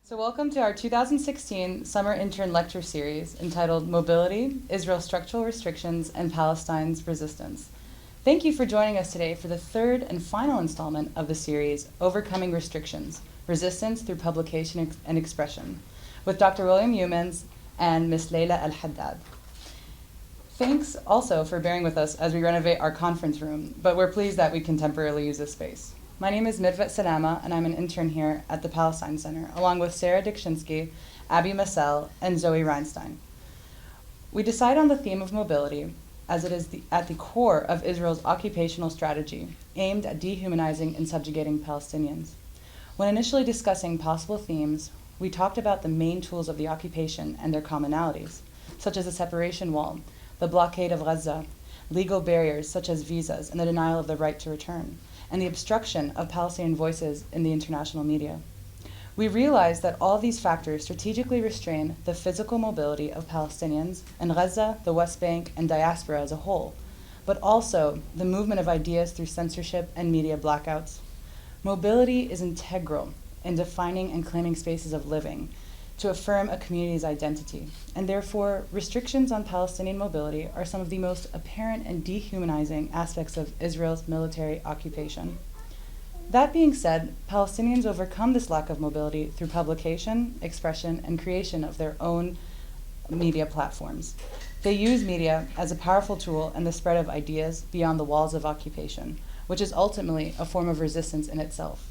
So welcome to our 2016 Summer Intern Lecture Series entitled Mobility, Israel's Structural Restrictions, and Palestine's Resistance. Thank you for joining us today for the third and final installment of the series, Overcoming Restrictions, Resistance Through Publication and Expression, with Dr. William Youmans and Ms. Leila El-Haddad. Thanks also for bearing with us as we renovate our conference room, but we're pleased that we can temporarily use this space. My name is Midvet Salama, and I'm an intern here at the Palestine Center, along with Sarah Dikshinsky, Abby Massel, and Zoe Reinstein. We decide on the theme of mobility as it is at the core of Israel's occupational strategy, aimed at dehumanizing and subjugating Palestinians. When initially discussing possible themes, we talked about the main tools of the occupation and their commonalities, such as the separation wall, the blockade of Gaza, legal barriers such as visas and the denial of the right to return, and the obstruction of Palestinian voices in the international media. We realized that all these factors strategically restrain the physical mobility of Palestinians in Gaza, the West Bank, and diaspora as a whole, but also the movement of ideas through censorship and media blackouts. Mobility is integral in defining and claiming spaces of living to affirm a community's identity, and therefore restrictions on Palestinian mobility are some of the most apparent and dehumanizing aspects of Israel's military occupation. That being said, Palestinians overcome this lack of mobility through publication, expression, and creation of their own media platforms. They use media as a powerful tool in the spread of ideas beyond the walls of occupation, which is ultimately a form of resistance in itself.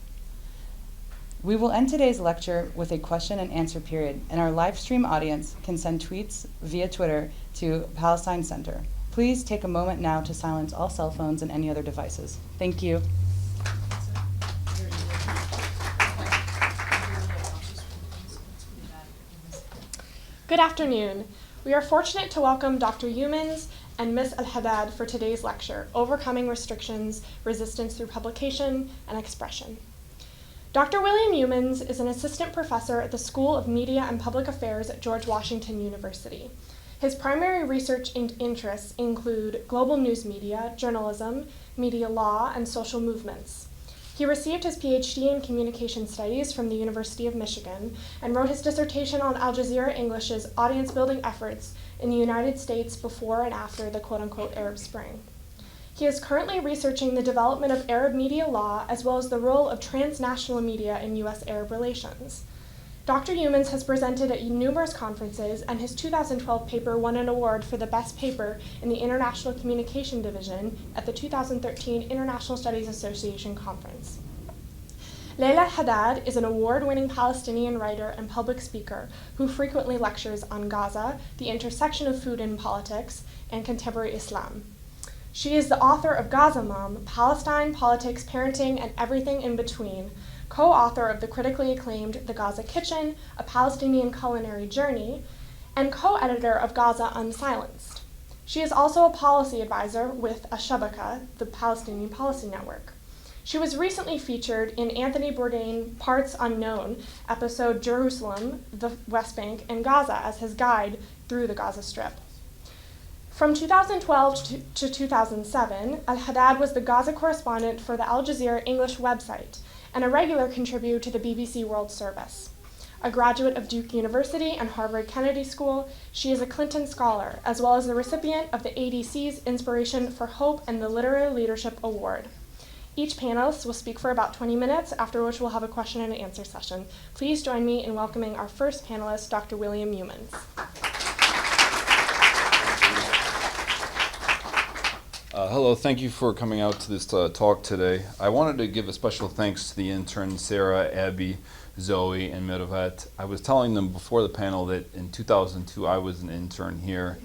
We will end today's lecture with a question and answer period, and our live stream audience can send tweets via Twitter to Palestine Center. Please take a moment now to silence all cell phones and any other devices. Thank you. Good afternoon. We are fortunate to welcome Dr. Youmans and Ms. El-Haddad for today's lecture, Overcoming Restrictions, Resistance Through Publication and Expression. Dr. William Youmans is an assistant professor at the School of Media and Public Affairs at George Washington University. His primary research interests include global news media, journalism, media law, and social movements. He received his PhD in communication studies from the University of Michigan and wrote his dissertation on Al Jazeera English's audience-building efforts in the United States before and after the quote-unquote Arab Spring. He is currently researching the development of Arab media law as well as the role of transnational media in U.S.-Arab relations. Dr. Youmans has presented at numerous conferences, and his 2012 paper won an award for the best paper in the International Communication Division at the 2013 International Studies Association Conference. Leila Haddad is an award-winning Palestinian writer and public speaker who frequently lectures on Gaza, the intersection of food and politics, and contemporary Islam. She is the author of Gaza Mom, Palestine, Politics, Parenting, and Everything in Between, co-author of the critically acclaimed The Gaza Kitchen, A Palestinian Culinary Journey, and co-editor of Gaza Unsilenced. She is also a policy advisor with Ashabaka, the Palestinian Policy Network. She was recently featured in Anthony Bourdain Parts Unknown episode Jerusalem, the West Bank, and Gaza as his guide through the Gaza Strip. From 2012 to 2007, El-Haddad was the Gaza correspondent for the Al Jazeera English website and a regular contributor to the BBC World Service. A graduate of Duke University and Harvard Kennedy School, she is a Clinton Scholar, as well as the recipient of the ADC's Inspiration for Hope and the Literary Leadership Award. Each panelist will speak for about 20 minutes, after which we'll have a question and answer session. Please join me in welcoming our first panelist, Dr. William Youmans. Hello, thank you for coming out to this talk today. I wanted to give a special thanks to the interns, Sarah, Abby, Zoe, and Mirvat. I was telling them before the panel that in 2002 I was an intern here,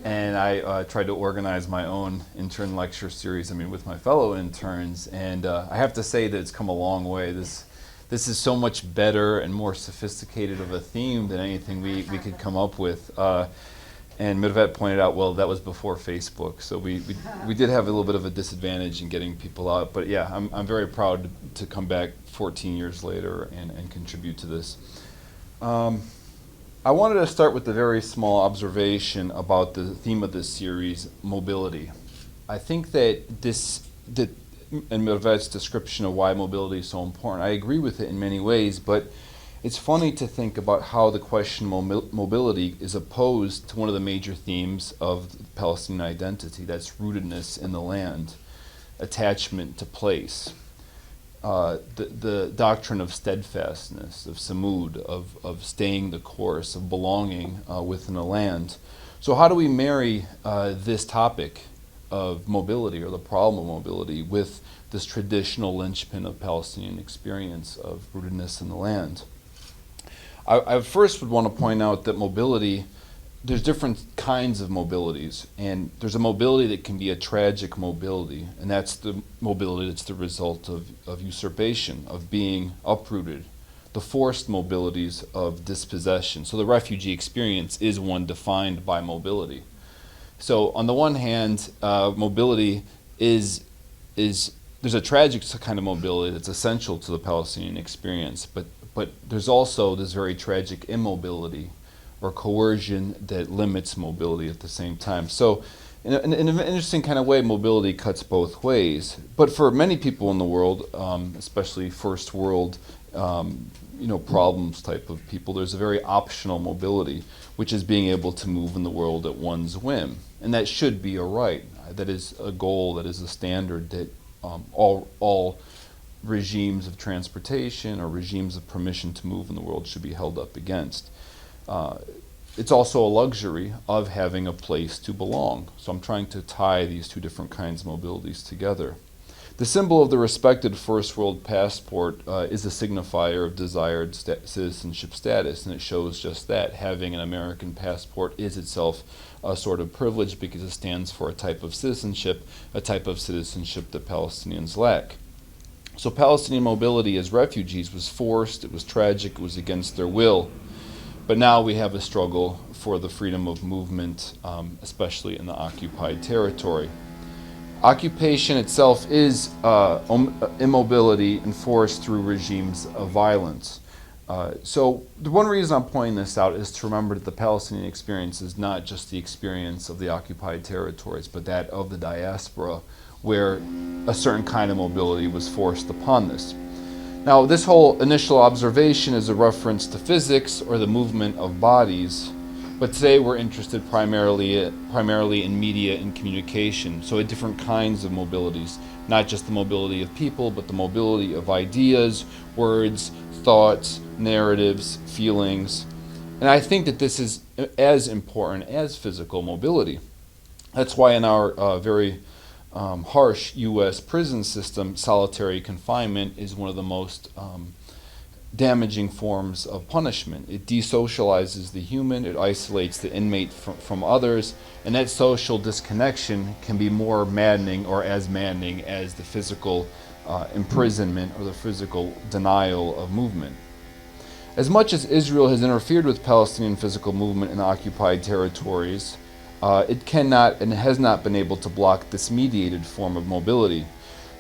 and I tried to organize my own intern lecture series, with my fellow interns, and I have to say that it's come a long way. This is so much better and more sophisticated of a theme than anything we could come up with. And Mirvat pointed out, well, that was before Facebook, so we did have a little bit of a disadvantage in getting people out. But yeah, I'm very proud to come back 14 years later and contribute to this. I wanted to start with a very small observation about the theme of this series, mobility. I think that and Mirvat's description of why mobility is so important, I agree with it in many ways, but it's funny to think about how the question of mobility is opposed to one of the major themes of Palestinian identity, that's rootedness in the land, attachment to place, the doctrine of steadfastness, of samud, of staying the course, of belonging within a land. So how do we marry this topic of mobility, or the problem of mobility, with this traditional linchpin of Palestinian experience of rootedness in the land? I first would want to point out that mobility, there's different kinds of mobilities, and there's a mobility that can be a tragic mobility, and that's the mobility that's the result of usurpation, of being uprooted, the forced mobilities of dispossession. So the refugee experience is one defined by mobility. So on the one hand, mobility is there's a tragic kind of mobility that's essential to the Palestinian experience, but there's also this very tragic immobility or coercion that limits mobility at the same time. So in an interesting kind of way, mobility cuts both ways. But for many people in the world, especially first world problems type of people, there's a very optional mobility, which is being able to move in the world at one's whim. And that should be a right. That is a goal, that is a standard that all regimes of transportation or regimes of permission to move in the world should be held up against. It's also a luxury of having a place to belong. So I'm trying to tie these two different kinds of mobilities together. The symbol of the respected first world passport is a signifier of desired citizenship status, and it shows just that. Having an American passport is itself a sort of privilege because it stands for a type of citizenship that Palestinians lack. So Palestinian mobility as refugees was forced, it was tragic, it was against their will. But now we have a struggle for the freedom of movement, especially in the occupied territory. Occupation itself is immobility enforced through regimes of violence. So the one reason I'm pointing this out is to remember that the Palestinian experience is not just the experience of the occupied territories, but that of the diaspora, where a certain kind of mobility was forced upon this. Now, this whole initial observation is a reference to physics or the movement of bodies, but today we're interested primarily in media and communication, so at different kinds of mobilities, not just the mobility of people, but the mobility of ideas, words, thoughts, narratives, feelings. And I think that this is as important as physical mobility. That's why in our very harsh U.S. prison system, solitary confinement is one of the most damaging forms of punishment. It desocializes the human, it isolates the inmate from others, and that social disconnection can be more maddening or as maddening as the physical imprisonment or the physical denial of movement. As much as Israel has interfered with Palestinian physical movement in occupied territories, it cannot and has not been able to block this mediated form of mobility,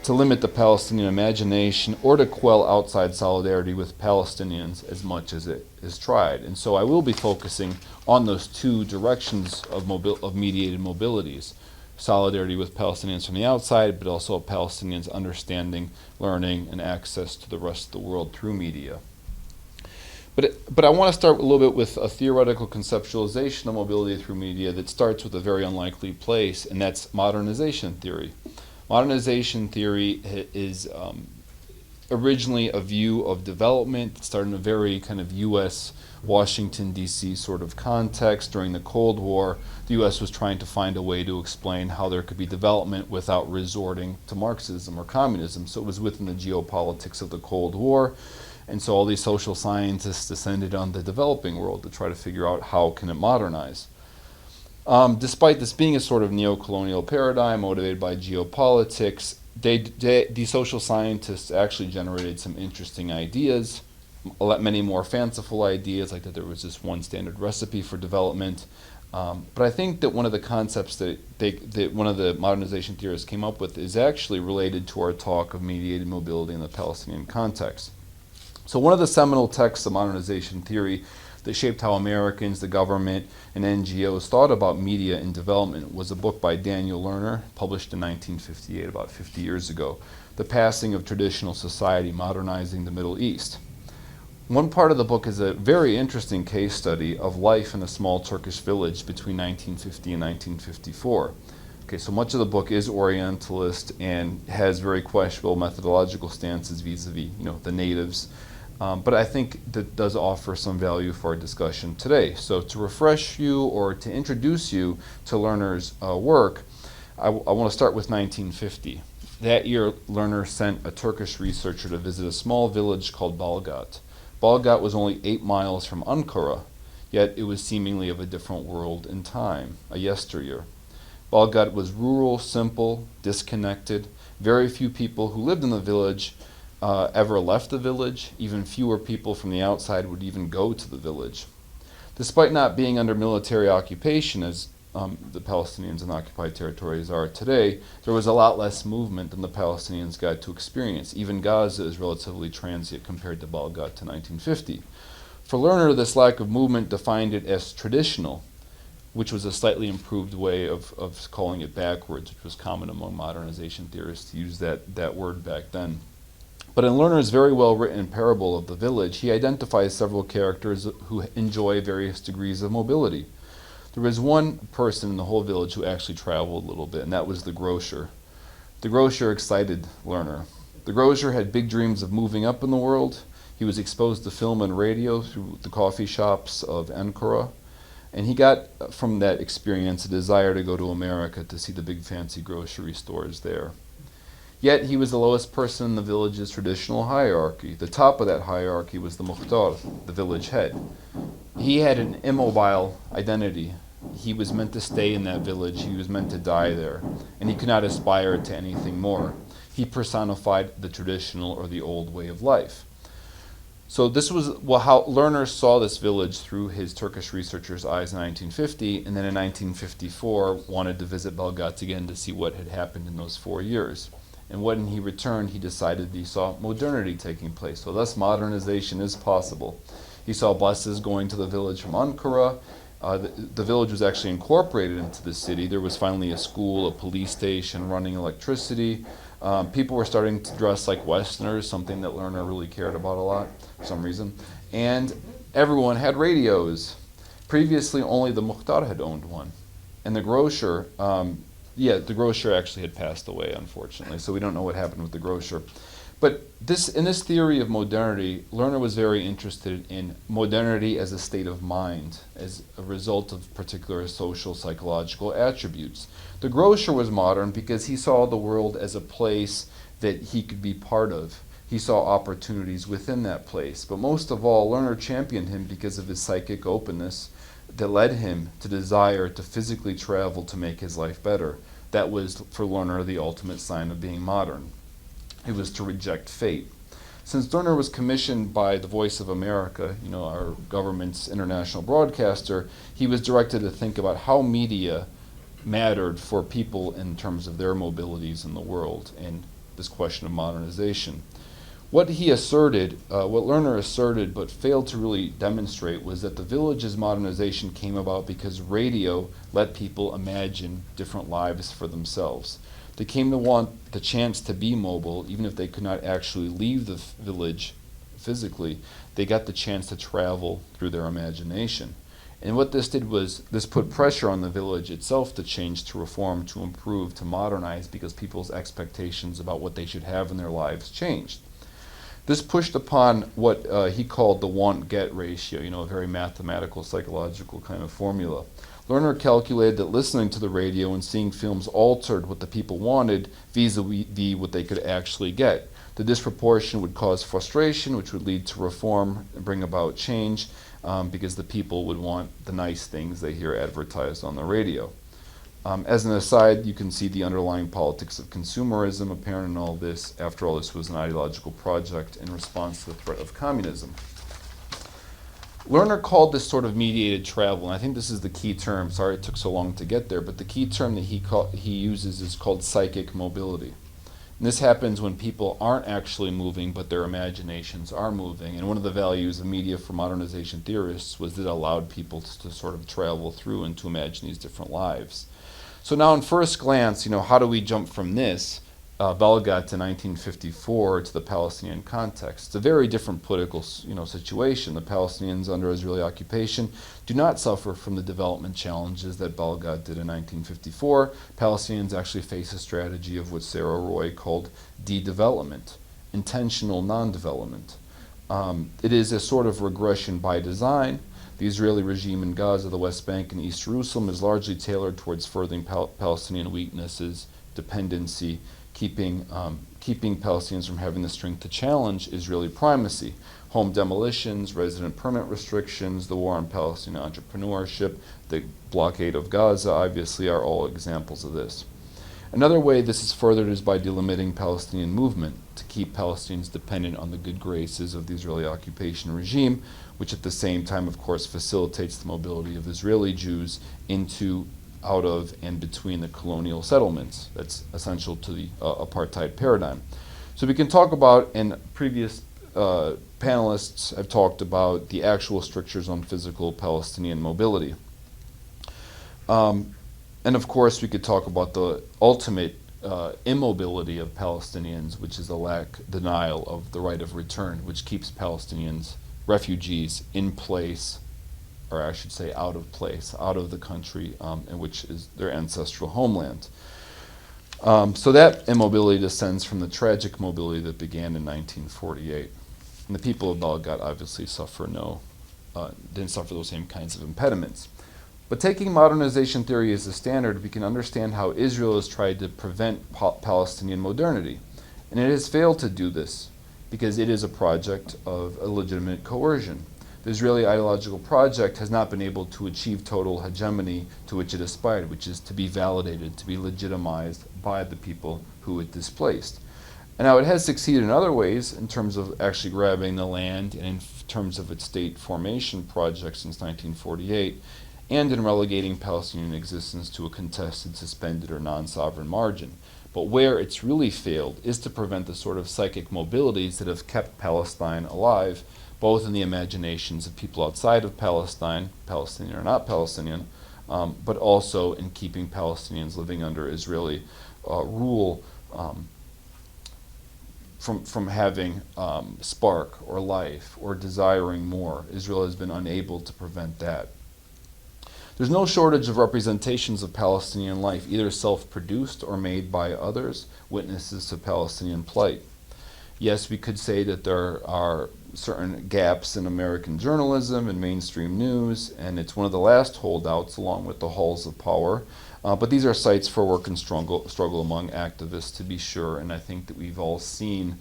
to limit the Palestinian imagination, or to quell outside solidarity with Palestinians as much as it has tried. And so I will be focusing on those two directions of mediated mobilities: solidarity with Palestinians from the outside, but also Palestinians understanding, learning, and access to the rest of the world through media. But I want to start a little bit with a theoretical conceptualization of mobility through media that starts with a very unlikely place, and that's modernization theory. Modernization theory is originally a view of development. It started in a very kind of U.S., Washington, D.C. sort of context. During the Cold War, the U.S. was trying to find a way to explain how there could be development without resorting to Marxism or communism. So it was within the geopolitics of the Cold War. And so all these social scientists descended on the developing world to try to figure out how can it modernize. Despite this being a sort of neo-colonial paradigm motivated by geopolitics, the social scientists actually generated some interesting ideas, many more fanciful ideas, like that there was this one standard recipe for development. But I think that one of the concepts that one of the modernization theorists came up with is actually related to our talk of mediated mobility in the Palestinian context. So one of the seminal texts of modernization theory that shaped how Americans, the government, and NGOs thought about media and development was a book by Daniel Lerner, published in 1958, about 50 years ago, The Passing of Traditional Society, Modernizing the Middle East. One part of the book is a very interesting case study of life in a small Turkish village between 1950 and 1954. Okay, so much of the book is Orientalist and has very questionable methodological stances vis-a-vis, the natives. But I think that does offer some value for our discussion today. So to refresh you or to introduce you to Lerner's work, I want to start with 1950. That year, Lerner sent a Turkish researcher to visit a small village called Balgat. Balgat was only 8 miles from Ankara, yet it was seemingly of a different world in time, a yesteryear. Balgat was rural, simple, disconnected. Very few people who lived in the village ever left the village. Even fewer people from the outside would even go to the village. Despite not being under military occupation, as the Palestinians in occupied territories are today, there was a lot less movement than the Palestinians got to experience. Even Gaza is relatively transient compared to Balgat to 1950. For Lerner, this lack of movement defined it as traditional, which was a slightly improved way of calling it backwards, which was common among modernization theorists to use that word back then. But in Lerner's very well-written parable of the village, he identifies several characters who enjoy various degrees of mobility. There was one person in the whole village who actually traveled a little bit, and that was the grocer. The grocer excited Lerner. The grocer had big dreams of moving up in the world. He was exposed to film and radio through the coffee shops of Ankara, and he got from that experience a desire to go to America to see the big fancy grocery stores there. Yet he was the lowest person in the village's traditional hierarchy. The top of that hierarchy was the Mukhtar, the village head. He had an immobile identity. He was meant to stay in that village. He was meant to die there. And he could not aspire to anything more. He personified the traditional or the old way of life. So this was how Lerner saw this village through his Turkish researcher's eyes in 1950, and then in 1954 wanted to visit Balgat again to see what had happened in those 4 years. And when he returned, he decided he saw modernity taking place. So thus modernization is possible. He saw buses going to the village from Ankara. The village was actually incorporated into the city. There was finally a school, a police station, running electricity. People were starting to dress like Westerners, something that Lerner really cared about a lot for some reason. And everyone had radios. Previously, only the Mukhtar had owned one. And the grocer, the grocer actually had passed away, unfortunately, so we don't know what happened with the grocer. But in this theory of modernity, Lerner was very interested in modernity as a state of mind, as a result of particular social, psychological attributes. The grocer was modern because he saw the world as a place that he could be part of. He saw opportunities within that place. But most of all, Lerner championed him because of his psychic openness that led him to desire to physically travel to make his life better. That was, for Lerner, the ultimate sign of being modern. It was to reject fate. Since Lerner was commissioned by the Voice of America, our government's international broadcaster, he was directed to think about how media mattered for people in terms of their mobilities in the world and this question of modernization. What Lerner asserted but failed to really demonstrate was that the village's modernization came about because radio let people imagine different lives for themselves. They came to want the chance to be mobile, even if they could not actually leave the village physically. They got the chance to travel through their imagination. And what this did was, this put pressure on the village itself to change, to reform, to improve, to modernize, because people's expectations about what they should have in their lives changed. This pushed upon what he called the want-get ratio, a very mathematical, psychological kind of formula. Lerner calculated that listening to the radio and seeing films altered what the people wanted vis-a-vis what they could actually get. The disproportion would cause frustration, which would lead to reform and bring about change, because the people would want the nice things they hear advertised on the radio. As an aside, you can see the underlying politics of consumerism apparent in all this. After all, this was an ideological project in response to the threat of communism. Lerner called this sort of mediated travel, and I think this is the key term. Sorry it took so long to get there, but the key term that he uses is called psychic mobility. And this happens when people aren't actually moving, but their imaginations are moving. And one of the values of media for modernization theorists was that it allowed people to sort of travel through and to imagine these different lives. So now, in first glance, how do we jump from this Belgat in 1954 to the Palestinian context. It's a very different political situation. The Palestinians under Israeli occupation do not suffer from the development challenges that Belgat did in 1954. Palestinians actually face a strategy of what Sarah Roy called de-development, intentional non-development. It is a sort of regression by design. The Israeli regime in Gaza, the West Bank, and East Jerusalem is largely tailored towards furthering Palestinian weaknesses, dependency, keeping Palestinians from having the strength to challenge Israeli primacy. Home demolitions, resident permit restrictions, the war on Palestinian entrepreneurship, the blockade of Gaza, obviously, are all examples of this. Another way this is furthered is by delimiting Palestinian movement to keep Palestinians dependent on the good graces of the Israeli occupation regime, which at the same time, of course, facilitates the mobility of Israeli Jews into, out of, and between the colonial settlements. That's essential to the apartheid paradigm. So we can talk about, and previous panelists have talked about the actual strictures on physical Palestinian mobility. And of course, we could talk about the ultimate immobility of Palestinians, which is the denial of the right of return, which keeps Palestinians, refugees, in place, or I should say out of place, out of the country in which is their ancestral homeland. So that immobility descends from the tragic mobility that began in 1948. And the people of Belgat obviously didn't suffer those same kinds of impediments. But taking modernization theory as a standard, we can understand how Israel has tried to prevent Palestinian modernity. And it has failed to do this because it is a project of illegitimate coercion. The Israeli ideological project has not been able to achieve total hegemony to which it aspired, which is to be validated, to be legitimized by the people who it displaced. And now it has succeeded in other ways in terms of actually grabbing the land and in terms of its state formation project since 1948, and in relegating Palestinian existence to a contested, suspended, or non-sovereign margin. But where it's really failed is to prevent the sort of psychic mobilities that have kept Palestine alive, both in the imaginations of people outside of Palestine, Palestinian or not Palestinian, but also in keeping Palestinians living under Israeli rule from having spark or life or desiring more. Israel has been unable to prevent that. There's no shortage of representations of Palestinian life, either self-produced or made by others, witnesses to Palestinian plight. Yes, we could say that there are certain gaps in American journalism and mainstream news, and it's one of the last holdouts along with the halls of power. But these are sites for work and struggle among activists, to be sure, and I think that we've all seen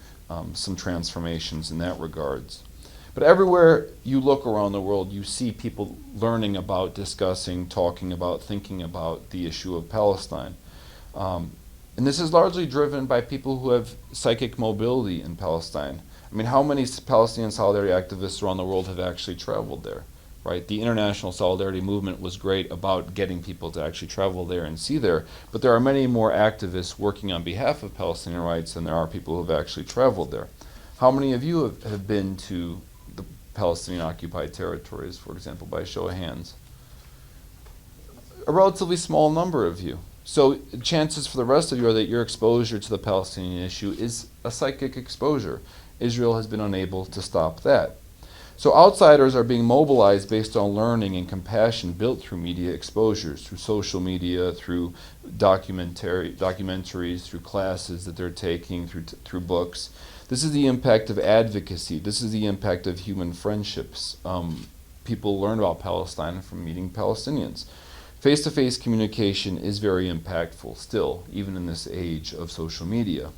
some transformations in that regards. But everywhere you look around the world, you see people learning about, discussing, talking about, thinking about the issue of Palestine. And this is largely driven by people who have psychic mobility in Palestine. I mean, how many Palestinian solidarity activists around the world have actually traveled there, right? The international solidarity movement was great about getting people to actually travel there and see there, but there are many more activists working on behalf of Palestinian rights than there are people who have actually traveled there. How many of you have been to the Palestinian occupied territories, for example, by a show of hands? A relatively small number of you. So chances for the rest of you are that your exposure to the Palestinian issue is a psychic exposure. Israel has been unable to stop that. So outsiders are being mobilized based on learning and compassion built through media exposures, through social media, through documentaries, through classes that they're taking, through books. This is the impact of advocacy. This is the impact of human friendships. People learn about Palestine from meeting Palestinians. Face-to-face communication is very impactful still, even in this age of social media.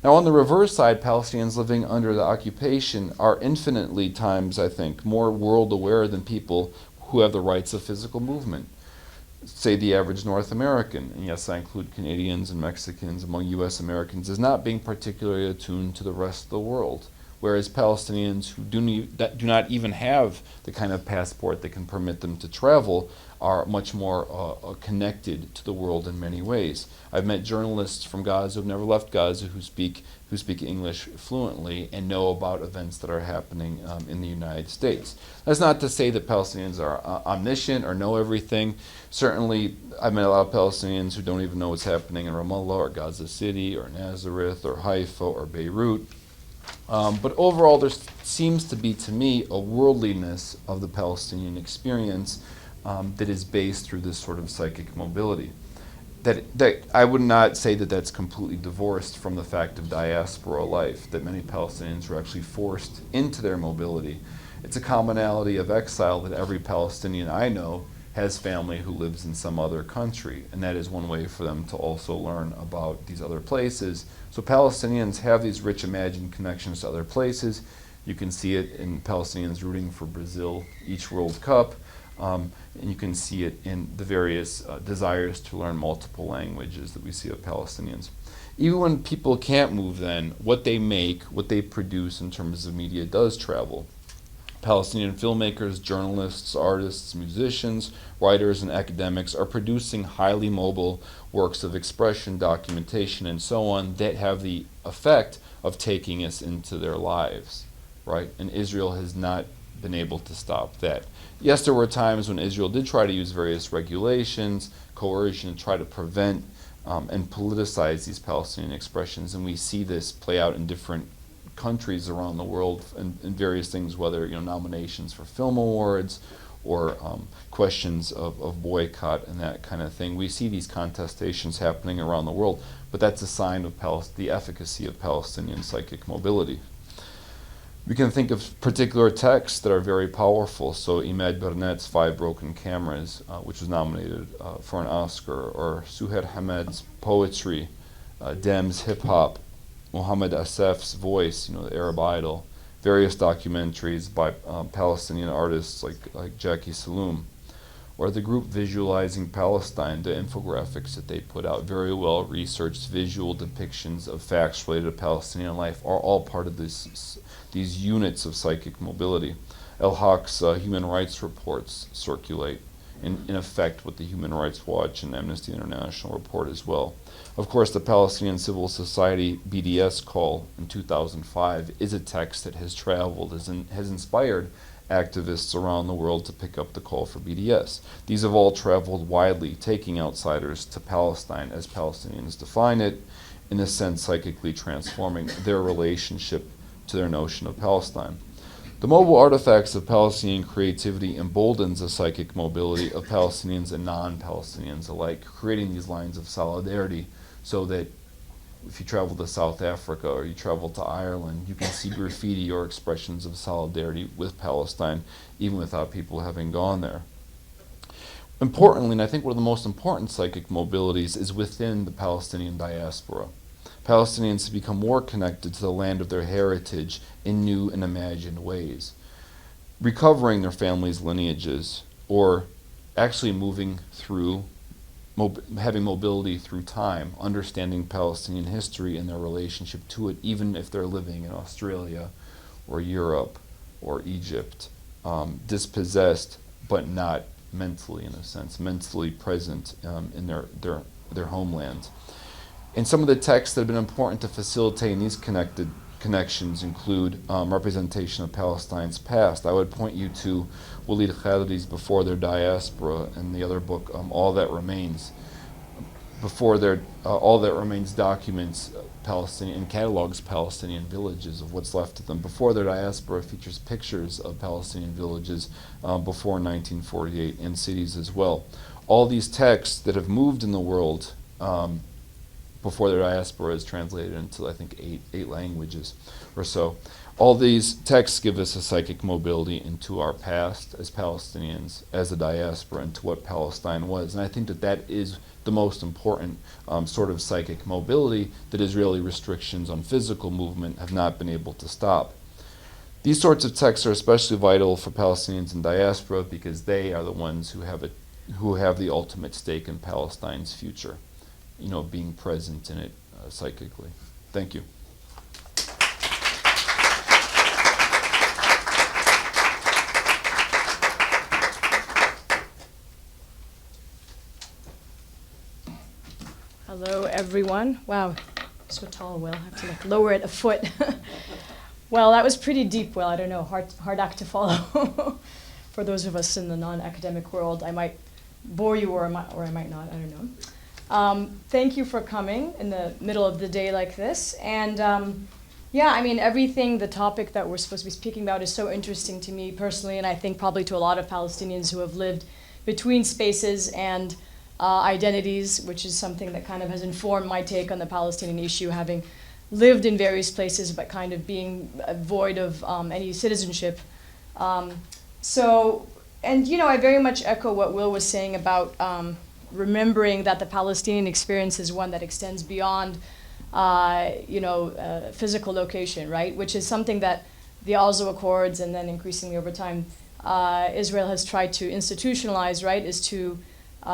Now, on the reverse side, Palestinians living under the occupation are infinitely times, I think, more world-aware than people who have the rights of physical movement. Say the average North American, and yes, I include Canadians and Mexicans among U.S. Americans, is not being particularly attuned to the rest of the world. whereas Palestinians who that do not even have the kind of passport that can permit them to travel are much more connected to the world in many ways. I've met journalists from Gaza who've never left Gaza who speak English fluently and know about events that are happening in the United States. That's not to say that Palestinians are omniscient or know everything. Certainly, I've met a lot of Palestinians who don't even know what's happening in Ramallah or Gaza City or Nazareth or Haifa or Beirut. But overall, there seems to be, to me, a worldliness of the Palestinian experience that is based through this sort of psychic mobility. That I would not say that that's completely divorced from the fact of diaspora life, that many Palestinians were actually forced into their mobility. It's a commonality of exile that every Palestinian I know has family who lives in some other country, and that is one way for them to also learn about these other places. So Palestinians have these rich imagined connections to other places. You can see it in Palestinians rooting for Brazil each World Cup. And you can see it in the various desires to learn multiple languages that we see of Palestinians. Even when people can't move then, what they make, what they produce in terms of media does travel. Palestinian filmmakers, journalists, artists, musicians, writers, and academics are producing highly mobile works of expression, documentation, and so on that have the effect of taking us into their lives, right? And Israel has not been able to stop that. Yes, there were times when Israel did try to use various regulations, coercion, to try to prevent and politicize these Palestinian expressions, and we see this play out in different countries around the world in various things, whether nominations for film awards or questions of boycott and that kind of thing. We see these contestations happening around the world, but that's a sign of the efficacy of Palestinian psychic mobility. We can think of particular texts that are very powerful. So Imad Barnett's 5 Broken Cameras, which was nominated for an Oscar, or Suhair Hamad's poetry, Dem's hip hop, Mohammed Asaf's Voice, the Arab Idol, various documentaries by Palestinian artists like Jackie Saloom, or the group Visualizing Palestine, the infographics that they put out, very well researched visual depictions of facts related to Palestinian life, are all part of these units of psychic mobility. El-Haq's human rights reports circulate, in effect with the Human Rights Watch and Amnesty International report as well. Of course, the Palestinian Civil Society BDS call in 2005 is a text that has traveled, has inspired activists around the world to pick up the call for BDS. These have all traveled widely, taking outsiders to Palestine as Palestinians define it, in a sense psychically transforming their relationship to their notion of Palestine. The mobile artifacts of Palestinian creativity emboldens the psychic mobility of Palestinians and non-Palestinians alike, creating these lines of solidarity so that if you travel to South Africa or you travel to Ireland, you can see graffiti or expressions of solidarity with Palestine, even without people having gone there. Importantly, and I think one of the most important psychic mobilities is within the Palestinian diaspora. Palestinians have become more connected to the land of their heritage in new and imagined ways, recovering their families' lineages, or actually moving through, having mobility through time, understanding Palestinian history and their relationship to it, even if they're living in Australia or Europe or Egypt, dispossessed but not mentally, in a sense, mentally present in their homeland. And some of the texts that have been important to facilitating these connections include representation of Palestine's past. I would point you to Walid Khadri's Before Their Diaspora and the other book, All That Remains. All That Remains documents Palestinian and catalogs Palestinian villages of what's left of them. Before Their Diaspora features pictures of Palestinian villages before 1948 and cities as well. All these texts that have moved in the world Before Their Diaspora is translated into, I think, eight languages or so. All these texts give us a psychic mobility into our past as Palestinians, as a diaspora, into what Palestine was. And I think that is the most important sort of psychic mobility that Israeli restrictions on physical movement have not been able to stop. These sorts of texts are especially vital for Palestinians in diaspora because they are the ones who have the ultimate stake in Palestine's future, being present in it psychically. Thank you. Hello, everyone. Wow, so tall, Will. I have to lower it a foot. Well, that was pretty deep, Will. I don't know, hard act to follow. For those of us in the non-academic world, I might bore you or I might not, I don't know. Thank you for coming in the middle of the day like this. And yeah, I mean, the topic that we're supposed to be speaking about is so interesting to me personally, and I think probably to a lot of Palestinians who have lived between spaces and identities, which is something that kind of has informed my take on the Palestinian issue, having lived in various places but kind of being void of any citizenship. And you know, I very much echo what Will was saying about remembering that the Palestinian experience is one that extends beyond physical location, right? Which is something that the Oslo Accords and then increasingly over time Israel has tried to institutionalize, right? Is to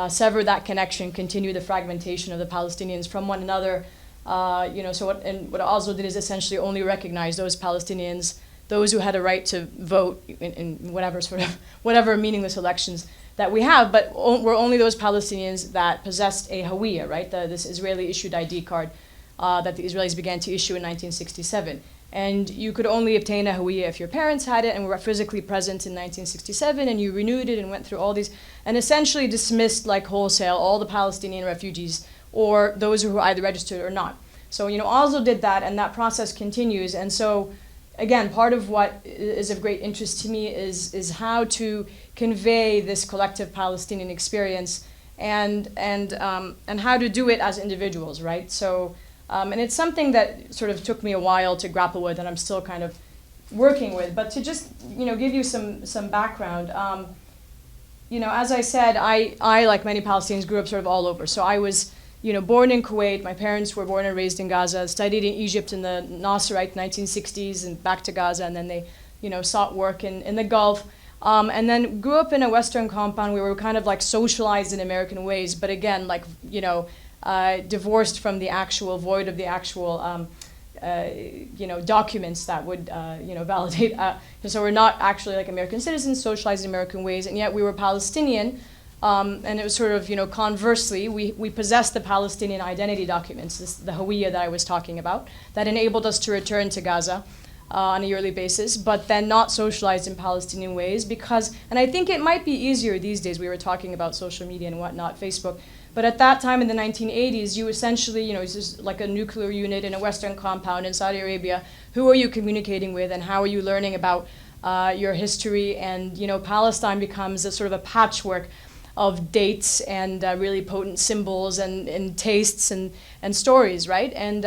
sever that connection, continue the fragmentation of the Palestinians from one another. What Oslo did is essentially only recognize those Palestinians, those who had a right to vote in whatever meaningless elections that we have, but were only those Palestinians that possessed a Hawiyya, right? This Israeli issued ID card that the Israelis began to issue in 1967. And you could only obtain a Hawiyya if your parents had it and were physically present in 1967, and you renewed it and went through all these, and essentially dismissed like wholesale all the Palestinian refugees or those who were either registered or not. So, Oslo did that, and that process continues. And so, again, part of what is of great interest to me is how to convey this collective Palestinian experience and how to do it as individuals, right? So, and it's something that sort of took me a while to grapple with, and I'm still kind of working with. But to just, give you some background, as I said, I like many Palestinians, grew up sort of all over. So I was, born in Kuwait. My parents were born and raised in Gaza, studied in Egypt in the Nasserite 1960s and back to Gaza, and then they, sought work in the Gulf. And then grew up in a Western compound where we were kind of like socialized in American ways, but again, like, divorced from the actual void of the actual, documents that would, validate. So we're not actually like American citizens, socialized in American ways, and yet we were Palestinian. And it was sort of, conversely, we possessed the Palestinian identity documents, the Hawiyya that I was talking about, that enabled us to return to Gaza on a yearly basis, but then not socialized in Palestinian ways because, and I think it might be easier these days, we were talking about social media and whatnot, Facebook, but at that time in the 1980s, you essentially, it's just like a nuclear unit in a Western compound in Saudi Arabia. Who are you communicating with and how are you learning about your history? And, Palestine becomes a sort of a patchwork of dates and really potent symbols and tastes and stories, right? And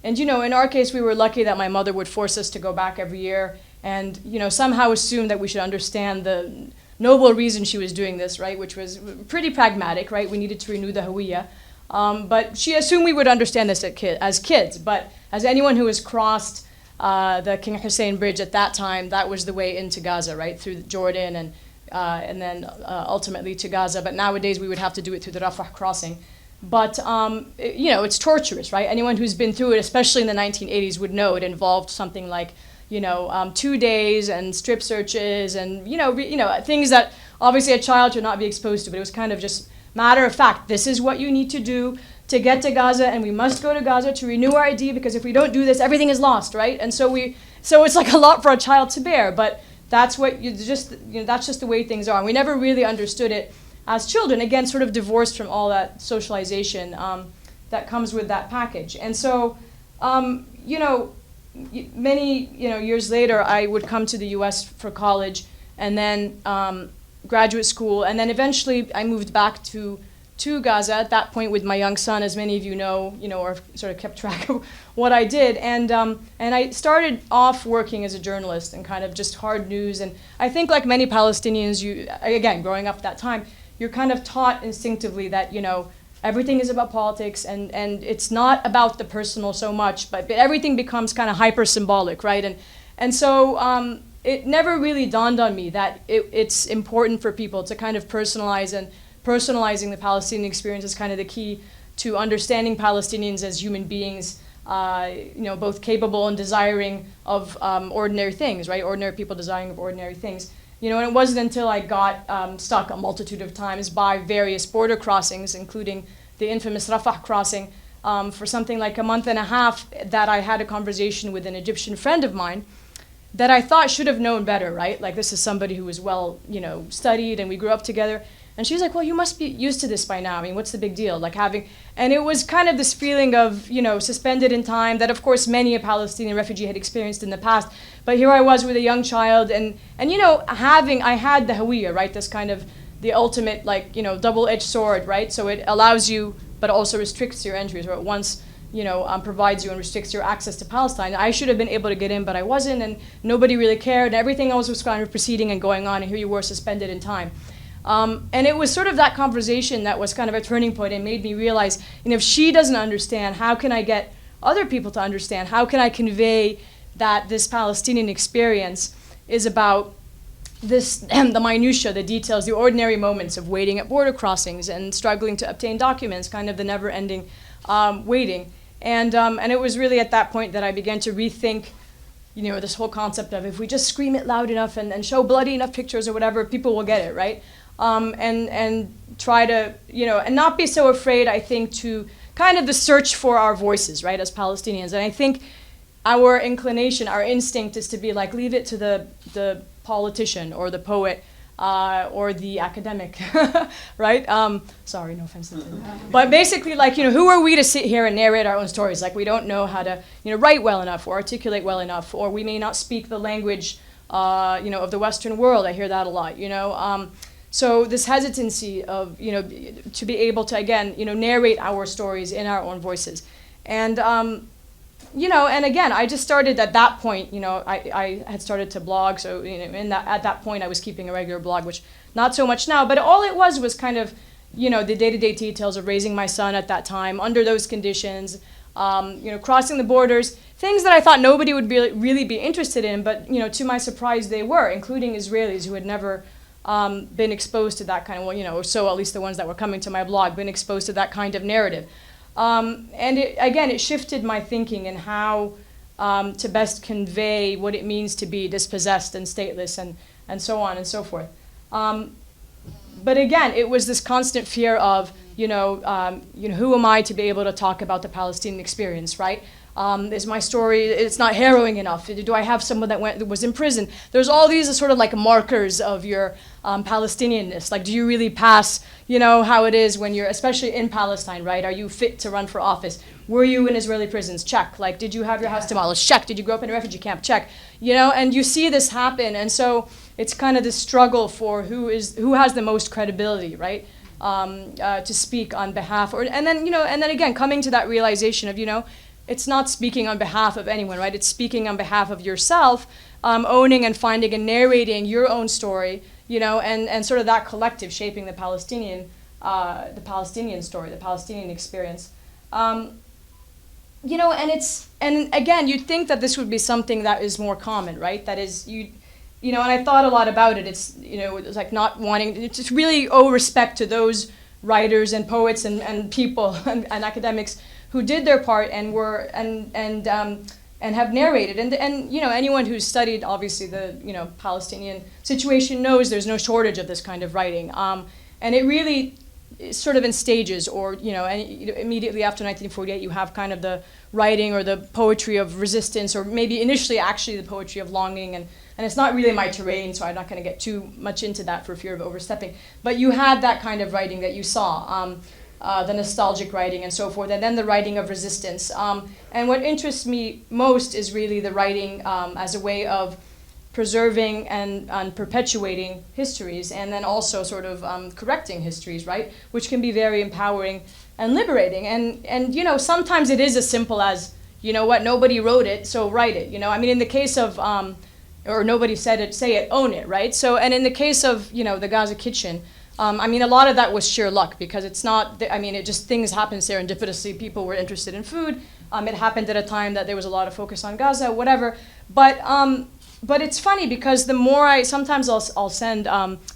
in our case, we were lucky that my mother would force us to go back every year and, somehow assume that we should understand the noble reason she was doing this, right? Which was pretty pragmatic, right? We needed to renew the Hawiyya. But she assumed we would understand this as kids. But as anyone who has crossed the King Hussein Bridge at that time, that was the way into Gaza, right? Through Jordan and then ultimately to Gaza. But nowadays we would have to do it through the Rafah crossing. But, it's torturous, right? Anyone who's been through it, especially in the 1980s, would know it involved something like, 2 days and strip searches and, things that obviously a child should not be exposed to. But it was kind of just matter of fact, this is what you need to do to get to Gaza, and we must go to Gaza to renew our ID, because if we don't do this, everything is lost, right? And so it's like a lot for a child to bear, but that's that's just the way things are. And we never really understood it as children, again, sort of divorced from all that socialization that comes with that package. And so, many years later, I would come to the U.S. for college, and then graduate school, and then eventually I moved back to Gaza at that point with my young son, as many of you know, or sort of kept track of what I did. And I started off working as a journalist and kind of just hard news. And I think like many Palestinians, again, growing up at that time, you're kind of taught instinctively that, everything is about politics and it's not about the personal so much, but everything becomes kind of hyper symbolic, right? And so it never really dawned on me that it's important for people to kind of personalize, and personalizing the Palestinian experience is kind of the key to understanding Palestinians as human beings, both capable and desiring of ordinary things, right? Ordinary people desiring of ordinary things. And it wasn't until I got stuck a multitude of times by various border crossings, including the infamous Rafah crossing, for something like a month and a half, that I had a conversation with an Egyptian friend of mine that I thought should have known better, right? Like, this is somebody who was well, studied, and we grew up together. And she was like, well, you must be used to this by now. I mean, what's the big deal? Like, and it was kind of this feeling of, suspended in time that, of course, many a Palestinian refugee had experienced in the past. But here I was with a young child, and I had the hawiyah, right? This kind of the ultimate, double-edged sword, right? So it allows you, but also restricts your entries, or at once, provides you and restricts your access to Palestine. I should have been able to get in, but I wasn't, and nobody really cared, and everything else was kind of proceeding and going on, and here you were suspended in time. And it was sort of that conversation that was kind of a turning point and made me realize, if she doesn't understand, how can I get other people to understand? How can I convey that this Palestinian experience is about the minutiae, the details, the ordinary moments of waiting at border crossings and struggling to obtain documents, kind of the never-ending waiting. And it was really at that point that I began to rethink, this whole concept of, if we just scream it loud enough and show bloody enough pictures or whatever, people will get it, right? And try to, and not be so afraid, I think, to kind of the search for our voices, right, as Palestinians. And I think our inclination, our instinct is to be like, leave it to the politician or the poet or the academic, right? Sorry, no offense. But basically, who are we to sit here and narrate our own stories? Like, we don't know how to, write well enough or articulate well enough, or we may not speak the language, of the Western world. I hear that a lot, So this hesitancy of, to be able to, again, narrate our stories in our own voices. And, and again, I just started at that point, I had started to blog. So, at that point, I was keeping a regular blog, which not so much now. But all it was kind of, the day-to-day details of raising my son at that time under those conditions, crossing the borders, things that I thought nobody would really be interested in. But, to my surprise, they were, including Israelis who had never been exposed to that kind of, or so at least the ones that were coming to my blog, been exposed to that kind of narrative. And it shifted my thinking in how to best convey what it means to be dispossessed and stateless and so on and so forth. But again, it was this constant fear of, who am I to be able to talk about the Palestinian experience, right? Is my story, it's not harrowing enough? Do I have someone that was in prison? There's all these sort of like markers of your Palestinianness. Like, do you really pass, how it is when you're, especially in Palestine, right? Are you fit to run for office? Were you in Israeli prisons? Check. Like, did you have your house demolished? Check. Did you grow up in a refugee camp? Check. And you see this happen. And so it's kind of this struggle for who has the most credibility, right? To speak on behalf, and then again, coming to that realization of, it's not speaking on behalf of anyone, right? It's speaking on behalf of yourself, owning and finding and narrating your own story, and sort of that collective shaping the Palestinian story, the Palestinian experience. And again, you'd think that this would be something that is more common, right? That is, and I thought a lot about it. It's, it's like not wanting, it's just really owe respect to those writers and poets and people and academics who did their part and were and have narrated. And anyone who's studied obviously the Palestinian situation knows there's no shortage of this kind of writing. And it really is sort of in stages, or immediately after 1948 you have kind of the writing or the poetry of resistance, or maybe initially actually the poetry of longing, and it's not really my terrain, so I'm not going to get too much into that for fear of overstepping. But you had that kind of writing that you saw. The nostalgic writing and so forth, and then the writing of resistance. And what interests me most is really the writing as a way of preserving and perpetuating histories, and then also sort of correcting histories, right? Which can be very empowering and liberating. And sometimes it is as simple as, nobody wrote it, so write it. In the case of, or nobody said it, say it, own it, right? So, and in the case of, the Gaza kitchen, a lot of that was sheer luck, because it's not, it just, things happen serendipitously. People were interested in food. It happened at a time that there was a lot of focus on Gaza, whatever. But it's funny, because the more sometimes I'll send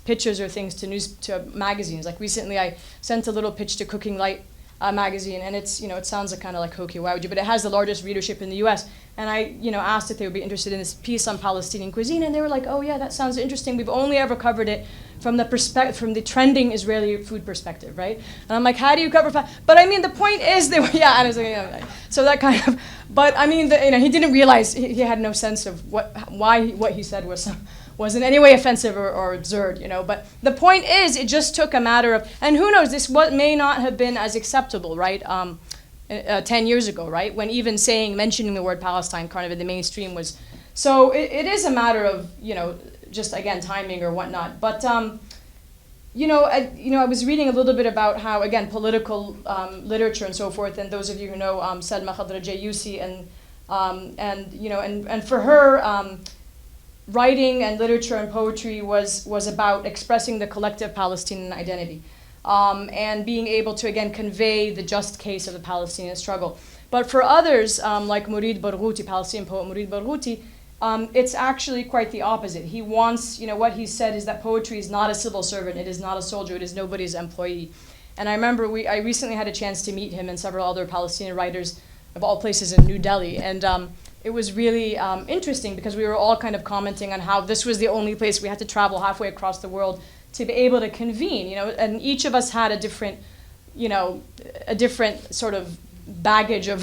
pictures or things to magazines. Like recently I sent a little pitch to Cooking Light magazine, and it's, it sounds kind of like hokey, why would you? But it has the largest readership in the US. And I, asked if they would be interested in this piece on Palestinian cuisine, and they were like, oh yeah, that sounds interesting. We've only ever covered it from the trending Israeli food perspective, right? And I'm like, how do you cover? But I mean, the point is, they were, yeah. And I was like, yeah. So that kind of, but I mean, he didn't realize, he had no sense of why what he said was in any way offensive or absurd, But the point is, it just took a matter of, and who knows, this may not have been as acceptable, right? 10 years ago, right? When even mentioning the word Palestine kind of in the mainstream was, so it is a matter of, just again, timing or whatnot. But, I was reading a little bit about how, again, political literature and so forth, and those of you who know Salma Khadra-Jayusi, and for her, writing and literature and poetry was about expressing the collective Palestinian identity. And being able to, again, convey the just case of the Palestinian struggle. But for others, like Mourid Barghouti, Palestinian poet Mourid Barghouti, it's actually quite the opposite. He wants, what he said is that poetry is not a civil servant, it is not a soldier, it is nobody's employee. And I remember I recently had a chance to meet him and several other Palestinian writers of all places in New Delhi. And it was really interesting because we were all kind of commenting on how this was the only place we had to travel halfway across the world to be able to convene, and each of us had a different sort of baggage of,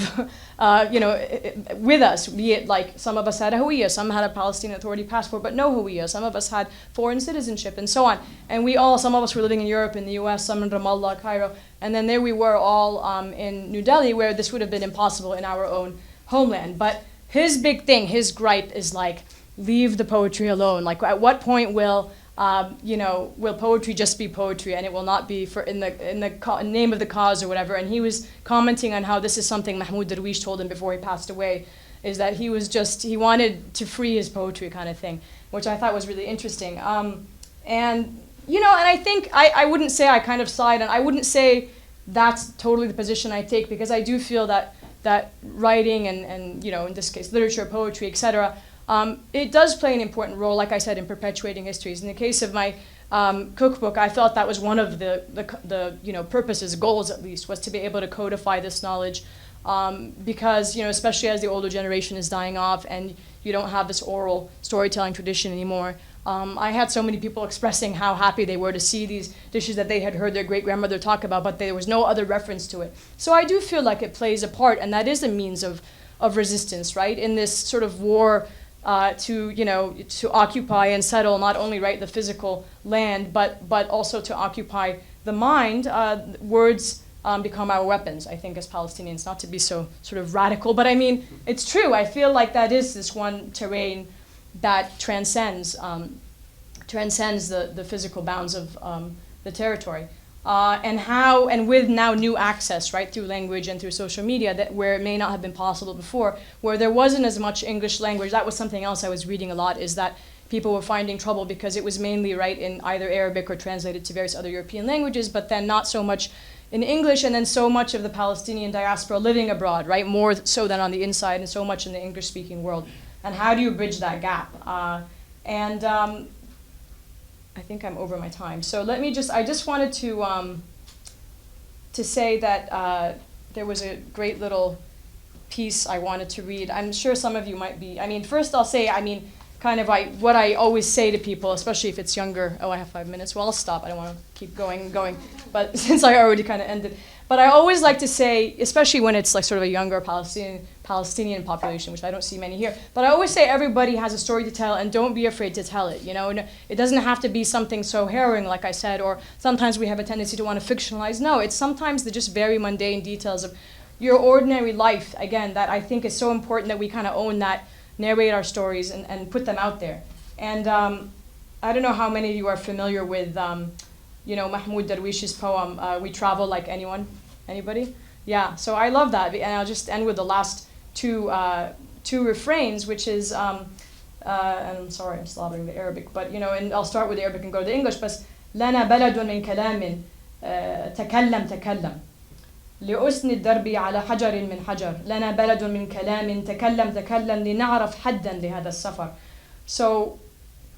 with us, be it like some of us had a Hawiyya, some had a Palestinian Authority passport, but no Hawiyya, some of us had foreign citizenship and so on. And some of us were living in Europe, in the US, some in Ramallah, Cairo, and then there we were all in New Delhi where this would have been impossible in our own homeland. But his big thing, his gripe is like, leave the poetry alone. Like at what point will poetry just be poetry and it will not be in the name of the cause or whatever? And he was commenting on how this is something Mahmoud Darwish told him before he passed away, is that he wanted to free his poetry kind of thing, which I thought was really interesting. And I think I wouldn't say I kind of side, and I wouldn't say that's totally the position I take, because I do feel that writing and in this case literature, poetry, etc., it does play an important role, like I said, in perpetuating histories. In the case of my cookbook, I felt that was one of the purposes, goals at least, was to be able to codify this knowledge, because especially as the older generation is dying off and you don't have this oral storytelling tradition anymore. I had so many people expressing how happy they were to see these dishes that they had heard their great-grandmother talk about, but there was no other reference to it. So I do feel like it plays a part, and that is a means of resistance, right, in this sort of war to occupy and settle not only the physical land, but also to occupy the mind. Words become our weapons, I think, as Palestinians. Not to be so sort of radical, but I mean, it's true. I feel like that is this one terrain that transcends the physical bounds of the territory. And with now new access, right, through language and through social media, where it may not have been possible before, where there wasn't as much English language. That was something else I was reading a lot, is that people were finding trouble because it was mainly in either Arabic or translated to various other European languages, but then not so much in English, and then so much of the Palestinian diaspora living abroad, right, more so than on the inside, and so much in the English-speaking world. And how do you bridge that gap? I think I'm over my time. So I just wanted to say that there was a great little piece I wanted to read. I'm sure some of you might be, first I'll say, kind of what I always say to people, especially if it's younger. Oh, I have 5 minutes. Well, I'll stop. I don't want to keep going. But since I already kind of ended. But I always like to say, especially when it's like sort of a younger Palestinian population, which I don't see many here, but I always say everybody has a story to tell, and don't be afraid to tell it. It doesn't have to be something so harrowing, like I said, or sometimes we have a tendency to want to fictionalize. No, it's sometimes the just very mundane details of your ordinary life, again, that I think is so important that we kind of own that, narrate our stories and put them out there. And I don't know how many of you are familiar with Mahmoud Darwish's poem, We Travel Like Anyone. Anybody? Yeah, so I love that. And I'll just end with the last two refrains, which is, and I'm sorry, I'm slaughtering the Arabic, but and I'll start with the Arabic and go to the English. بس لنا بلد من كلام تكلم لأسن الدرب على حجر من حجر لنا بلد من كلام تكلم لنعرف حدا لهذا السفر. So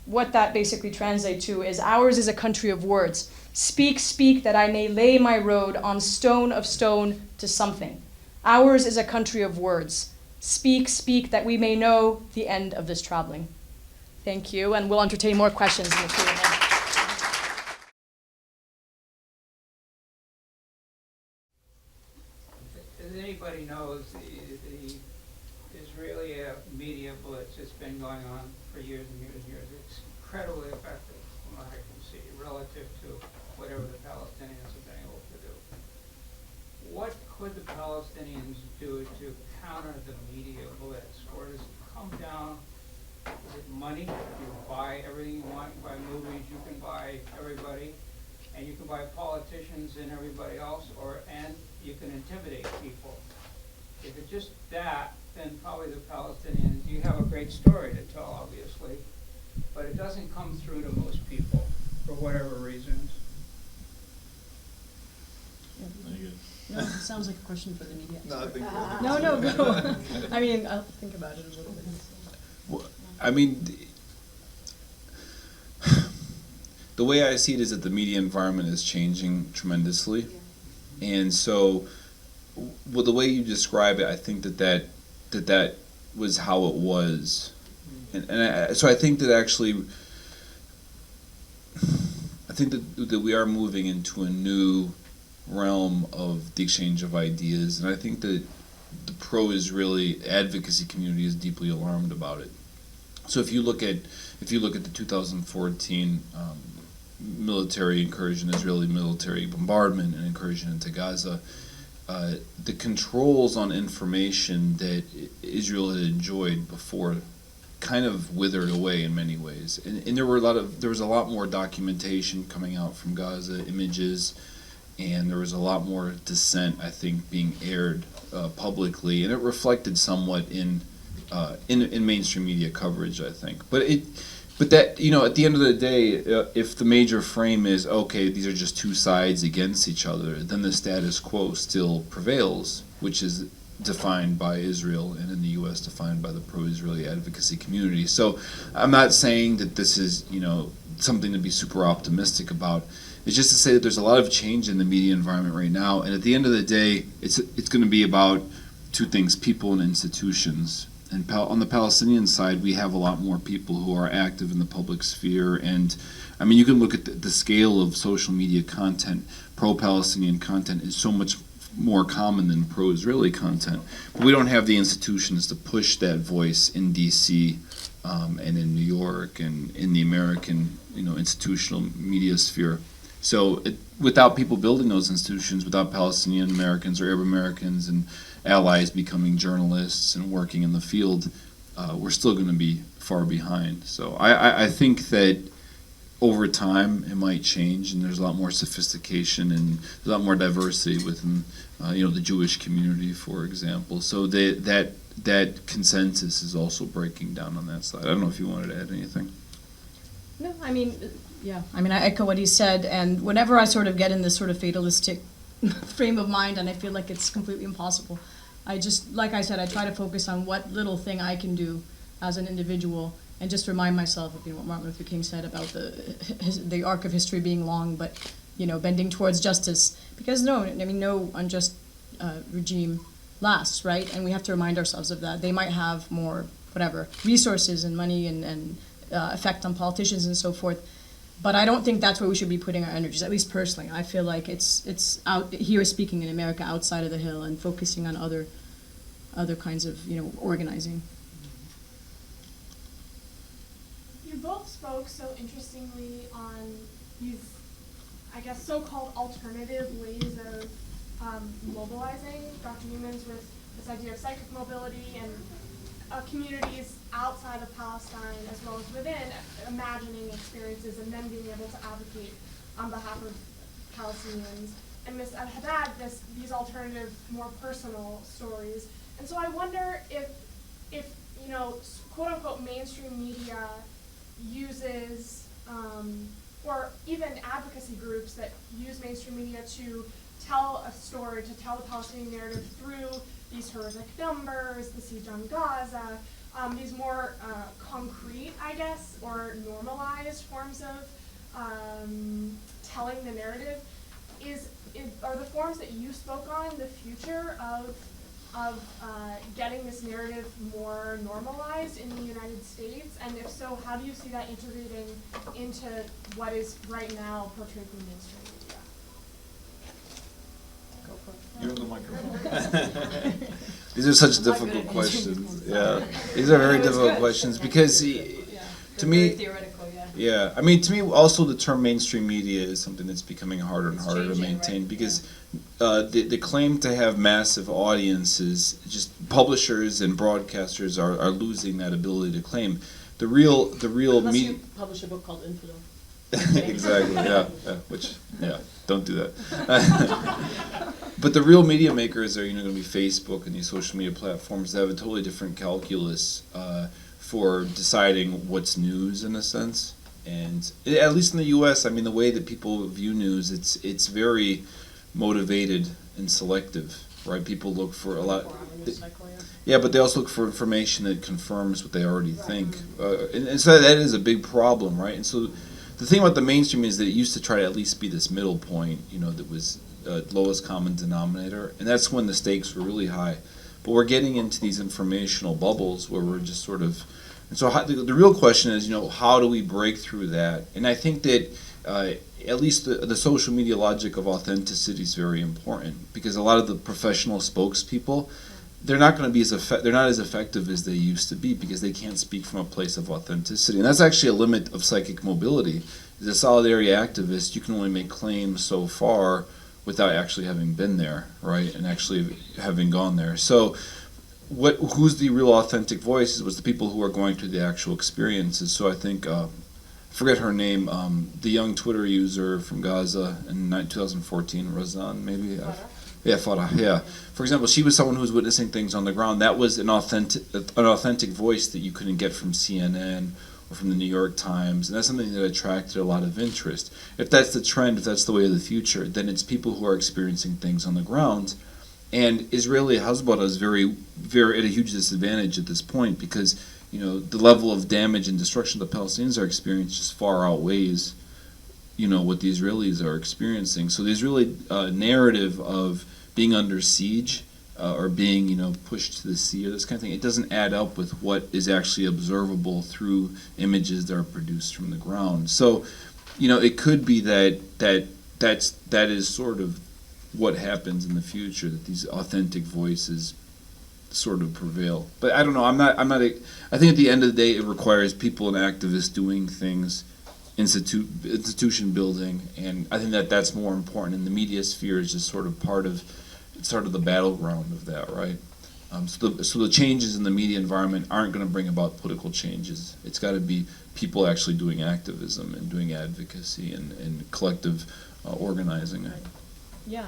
what that basically translates to is, ours is a country of words. Speak, speak, that I may lay my road on stone of stone to something. Ours is a country of words. Speak, speak, that we may know the end of this traveling. Thank you, and we'll entertain more questions in the Q&A. anybody knows, the Israeli media blitz has been going on for years and years and years. It's incredibly effective, from what I can see, relative to whatever the Palestinians have been able to do. What could the Palestinians do to counter the media blitz? Or does it come down, is it money? You buy everything you want, you buy movies, you can buy everybody, and you can buy politicians and everybody else, and you can intimidate people. If it's just that, then probably the Palestinians, you have a great story to tell, obviously, but it doesn't come through to most people for whatever reasons. No, it sounds like a question for the media. No, I think No. I mean, I'll think about it a little bit. Well, I mean, the way I see it is that the media environment is changing tremendously. And so, well, the way you describe it, I think that was how it was. So I think that actually, I think that we are moving into a new realm of the exchange of ideas, and I think that the pro-Israeli advocacy community is deeply alarmed about it. So if you look at the 2014 military incursion, Israeli military bombardment and incursion into Gaza, the controls on information that Israel had enjoyed before kind of withered away in many ways, and there was a lot more documentation coming out from Gaza, images, and there was a lot more dissent, I think, being aired publicly, and it reflected somewhat in mainstream media coverage, I think. But that, you know, at the end of the day, if the major frame is, okay, these are just two sides against each other, then the status quo still prevails, which is defined by Israel, and in the U.S. defined by the pro-Israeli advocacy community. So I'm not saying that this is, you know, something to be super optimistic about. It's just to say that there's a lot of change in the media environment right now, and at the end of the day, it's going to be about two things: people and institutions. And on the Palestinian side, we have a lot more people who are active in the public sphere, and I mean, you can look at the scale of social media content. Pro-Palestinian content is so much more common than pro-Israeli content, but we don't have the institutions to push that voice in D.C. And in New York and in the American, you know, institutional media sphere. So without people building those institutions, without Palestinian Americans or Arab Americans and allies becoming journalists and working in the field, we're still going to be far behind. So I think that over time it might change, and there's a lot more sophistication and a lot more diversity within the Jewish community, for example. So that consensus is also breaking down on that side. I don't know if you wanted to add anything. No, I mean, yeah. I mean, I echo what he said, and whenever I sort of get in this sort of fatalistic frame of mind, and I feel like it's completely impossible, I just, like I said, I try to focus on what little thing I can do as an individual, and just remind myself of what Martin Luther King said about the arc of history being long, but bending towards justice. Because no unjust regime lasts, right? And we have to remind ourselves of that. They might have more resources and money and effect on politicians and so forth, but I don't think that's where we should be putting our energies. At least personally, I feel like it's out here, speaking in America, outside of the Hill, and focusing on other kinds of organizing. You both spoke so interestingly on these, I guess, so-called alternative ways of mobilizing. Dr. Newman's with this idea of psychic mobility and communities outside of Palestine as well as within, imagining experiences and then being able to advocate on behalf of Palestinians. And Ms. El-Haddad, these alternative, more personal stories. And so I wonder if quote-unquote mainstream media uses, or even advocacy groups that use mainstream media to tell a story, to tell the Palestinian narrative through these horrific numbers, the siege on Gaza, these more concrete, I guess, or normalized forms of telling the narrative. Are the forms that you spoke on the future of getting this narrative more normalized in the United States? And if so, how do you see that integrating into what is right now portrayed through mainstream media? You have the microphone. These are such difficult questions. Yeah, these are very difficult questions because, to me, theoretical, yeah, I mean, to me, also the term mainstream media is something that's becoming harder and harder to maintain because the claim to have massive audiences, just publishers and broadcasters are losing that ability to claim. The real Unless media. you publish a book called Infidel. Exactly. Yeah. Don't do that. But the real media makers are, going to be Facebook and these social media platforms that have a totally different calculus for deciding what's news in a sense. And at least in the U.S., I mean, the way that people view news, it's very motivated and selective, right? People look for a lot. Yeah, but they also look for information that confirms what they already think, and so that is a big problem, right? And so the thing about the mainstream is that it used to try to at least be this middle point, that was lowest common denominator, and that's when the stakes were really high. But we're getting into these informational bubbles where we're just sort of, and so the real question is, how do we break through that? And I think that at least the social media logic of authenticity is very important because a lot of the professional spokespeople, they're not going to be they're not as effective as they used to be because they can't speak from a place of authenticity. And that's actually a limit of psychic mobility. As a solidarity activist, you can only make claims so far without actually having been there, right? And actually having gone there. So who's the real authentic voices was the people who are going through the actual experiences. So I think, I forget her name, the young Twitter user from Gaza in 2014, Razan, maybe? Yeah, Farah, yeah. For example, she was someone who was witnessing things on the ground. That was an authentic voice that you couldn't get from CNN or from the New York Times, and that's something that attracted a lot of interest. If that's the trend, if that's the way of the future, then it's people who are experiencing things on the ground. And Israeli Hezbollah is very, very at a huge disadvantage at this point because the level of damage and destruction the Palestinians are experiencing just far outweighs what the Israelis are experiencing. So the Israeli narrative of being under siege or being pushed to the sea or this kind of thing, it doesn't add up with what is actually observable through images that are produced from the ground. So it could be that is sort of what happens in the future, that these authentic voices sort of prevail. But I don't know. I think at the end of the day, it requires people and activists doing things, institution building, and I think that's more important. And the media sphere is just sort of part of the battleground of that, right? So the changes in the media environment aren't going to bring about political changes. It's got to be people actually doing activism and doing advocacy and collective organizing. Right. Yeah.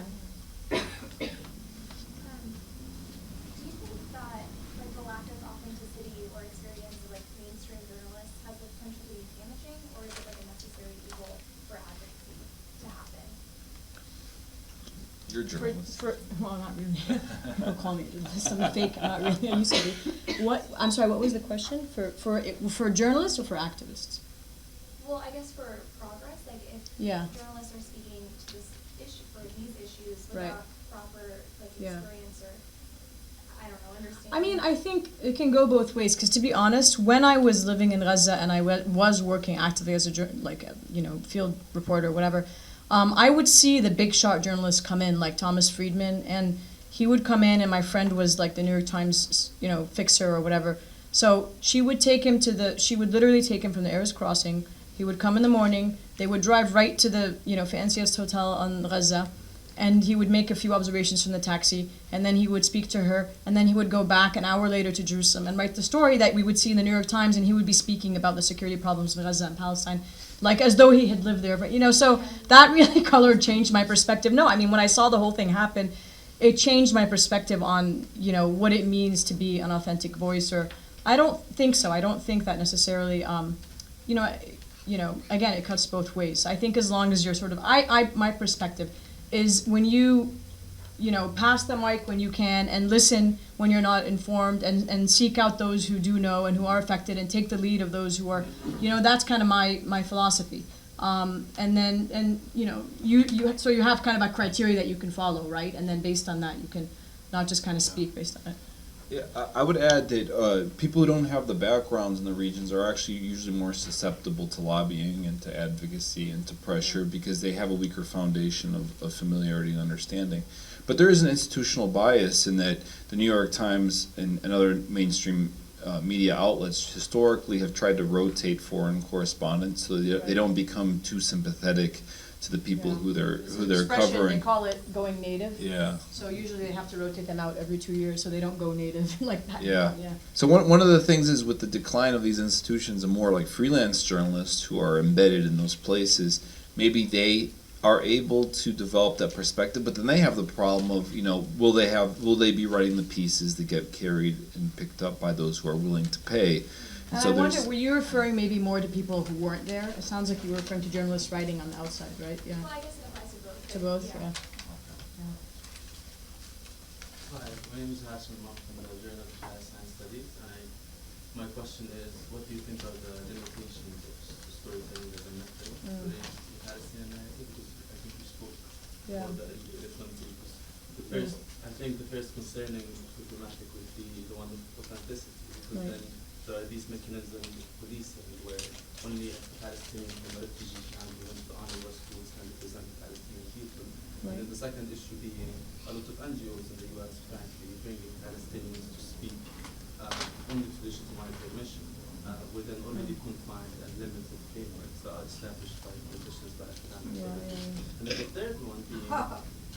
Do you think that the lack of authenticity or experience of mainstream journalists has the potential to be damaging, or is it a necessary evil for advocacy to happen? You're a journalist. Well, not really. Don't call me a journalist. I'm fake. I'm not really. I used to be. I'm sorry. What was the question? For journalists or for activists? Well, I guess for progress, if journalists are speaking to this issue for these issues without proper experience or understanding. I mean, I think it can go both ways. Because to be honest, when I was living in Gaza and I was working actively as a field reporter, or whatever. I would see the big shot journalists come in, like Thomas Friedman, and he would come in, and my friend was the New York Times, fixer or whatever. So she would literally take him from the Erez crossing. He would come in the morning. They would drive right to the, fanciest hotel on Gaza, and he would make a few observations from the taxi, and then he would speak to her, and then he would go back an hour later to Jerusalem and write the story that we would see in the New York Times, and he would be speaking about the security problems in Gaza and Palestine, as though he had lived there. But, so that really changed my perspective. No, I mean, when I saw the whole thing happen, it changed my perspective on, what it means to be an authentic voice. Or I don't think so. I don't think that necessarily, again, it cuts both ways. I think as long as you're sort of, my perspective is when you, pass the mic when you can and listen when you're not informed and seek out those who do know and who are affected and take the lead of those who are, that's kind of my philosophy. So you have kind of a criteria that you can follow, right? And then based on that, you can not just kind of speak based on it. Yeah, I would add that people who don't have the backgrounds in the regions are actually usually more susceptible to lobbying and to advocacy and to pressure because they have a weaker foundation of familiarity and understanding. But there is an institutional bias in that the New York Times and other mainstream media outlets historically have tried to rotate foreign correspondents so that they don't become too sympathetic to the people who they're covering. They call it going native. Yeah. So usually they have to rotate them out every 2 years so they don't go native like that. Yeah. So one of the things is with the decline of these institutions and more like freelance journalists who are embedded in those places, maybe they are able to develop that perspective, but then they have the problem of, will they be writing the pieces that get carried and picked up by those who are willing to pay? And so I wonder, were you referring maybe more to people who weren't there? It sounds like you were referring to journalists writing on the outside, right? Yeah. Well, I guess it applies to both. To both, yeah. Hi, my name is Hashim. I'm from the Journal of Palestine Studies. My question is, what do you think are the limitations of storytelling as a method within the Palestinian narrative? Because I think you spoke about that in the different groups. I think the first concerning problematic would be the one of authenticity, because then there are these mechanisms of policing where only a Palestinian from a refugee camp who went to honor schools can represent the Palestinian people. And then the second issue being a lot of NGOs in the US, frankly, bringing Palestinians to speak only to legitimize their mission within already confined and limited frameworks that are established by politicians, by academics. And then the third one being,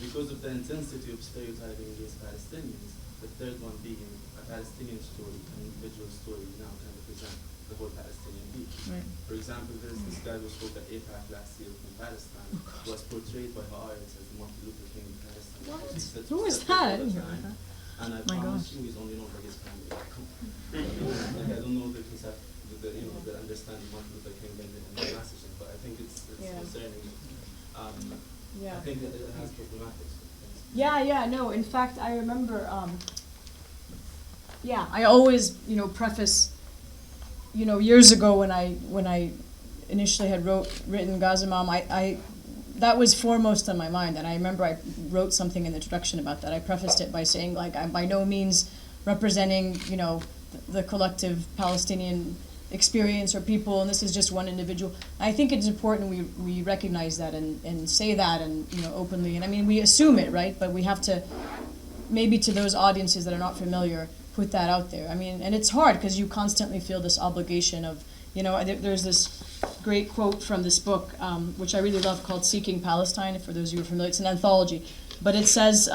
because of the intensity of stereotyping against Palestinians, the third one being a Palestinian story, an individual story now can represent the whole Palestinian people. For example, there's this guy who spoke at APAC last year from Palestine, who was portrayed by her eyes as Martin Luther King in Palestine. Who was that? And I promise you, he's only known by his family. I don't know the concept, the understanding of Martin Luther King and the messaging, but I think it's concerning. I think that it has problematics. No, in fact, I remember, I always, preface, years ago when I initially had written Gaza Mom, I that was foremost on my mind, and I remember I wrote something in the introduction about that. I prefaced it by saying, like, I'm by no means representing, the collective Palestinian experience or people, and this is just one individual. I think it's important we recognize that and say that and openly. And I mean, we assume it, right? But we have to, maybe to those audiences that are not familiar, put that out there. I mean, and it's hard because you constantly feel this obligation of, there's this great quote from this book, which I really love, called Seeking Palestine, for those of you who are familiar. It's an anthology. But it says,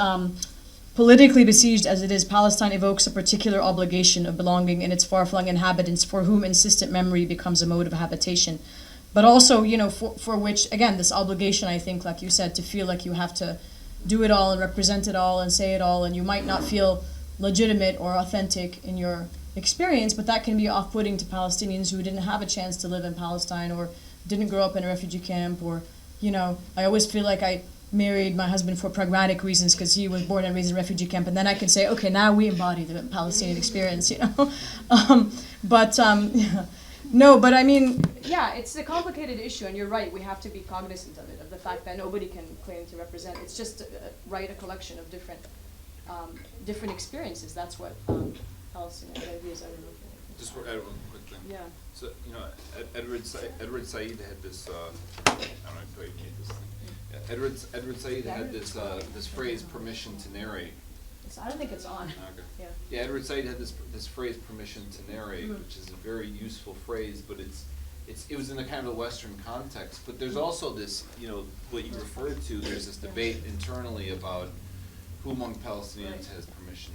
politically besieged as it is, Palestine evokes a particular obligation of belonging in its far-flung inhabitants for whom insistent memory becomes a mode of habitation. But also, for which, again, this obligation, I think, like you said, to feel like you have to do it all and represent it all and say it all, and you might not feel legitimate or authentic in your experience, but that can be off-putting to Palestinians who didn't have a chance to live in Palestine or didn't grow up in a refugee camp, or, I always feel like I married my husband for pragmatic reasons because he was born and raised in a refugee camp, and then I can say, okay, now we embody the Palestinian experience, No, but I mean, it's a complicated issue, and you're right, we have to be cognizant of it, of the fact that nobody can claim to represent. It's just a collection of different experiences. That's what Palestinian ideas, I don't know. Just for add one quick thing. Yeah. So, Edward Said had this, I don't know if I made this thing. Yeah, Edward Said had this phrase, permission to narrate. I don't think it's on. Okay. Yeah, Edward Said had this phrase, permission to narrate, which is a very useful phrase, but it was in a kind of a Western context. But there's also this, what you referred to, there's this debate internally about who among Palestinians has permission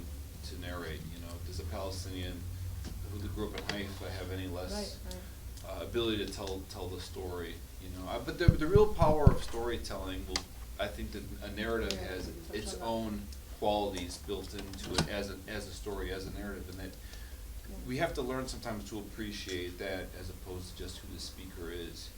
to narrate. Does a Palestinian who grew up in Haifa have any less ability to tell the story? But the real power of storytelling I think that a narrative has its own qualities built into it as a story, as a narrative, and that we have to learn sometimes to appreciate that as opposed to just who the speaker is,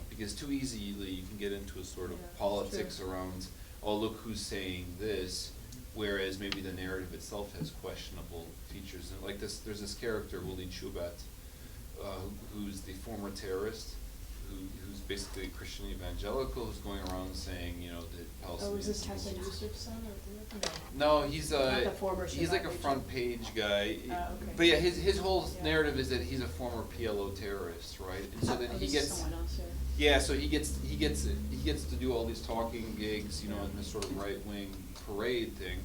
because too easily you can get into a sort of politics around, oh, look who's saying this, whereas maybe the narrative itself has questionable features. And like this, there's this character, Willie Chubat, who's the former terrorist who's basically a Christian evangelical, who's going around saying, you know, that Palestinians. Oh, is this Hassan Yusuf's son or? No, he's Not the former he's like a survivor. front page guy. Okay. But yeah, his whole Yeah. narrative is that he's a former PLO terrorist, right? And so then Oh, he this is gets. someone else, yeah. Yeah, so he gets to do all these talking gigs, you know, in this sort of right wing parade thing,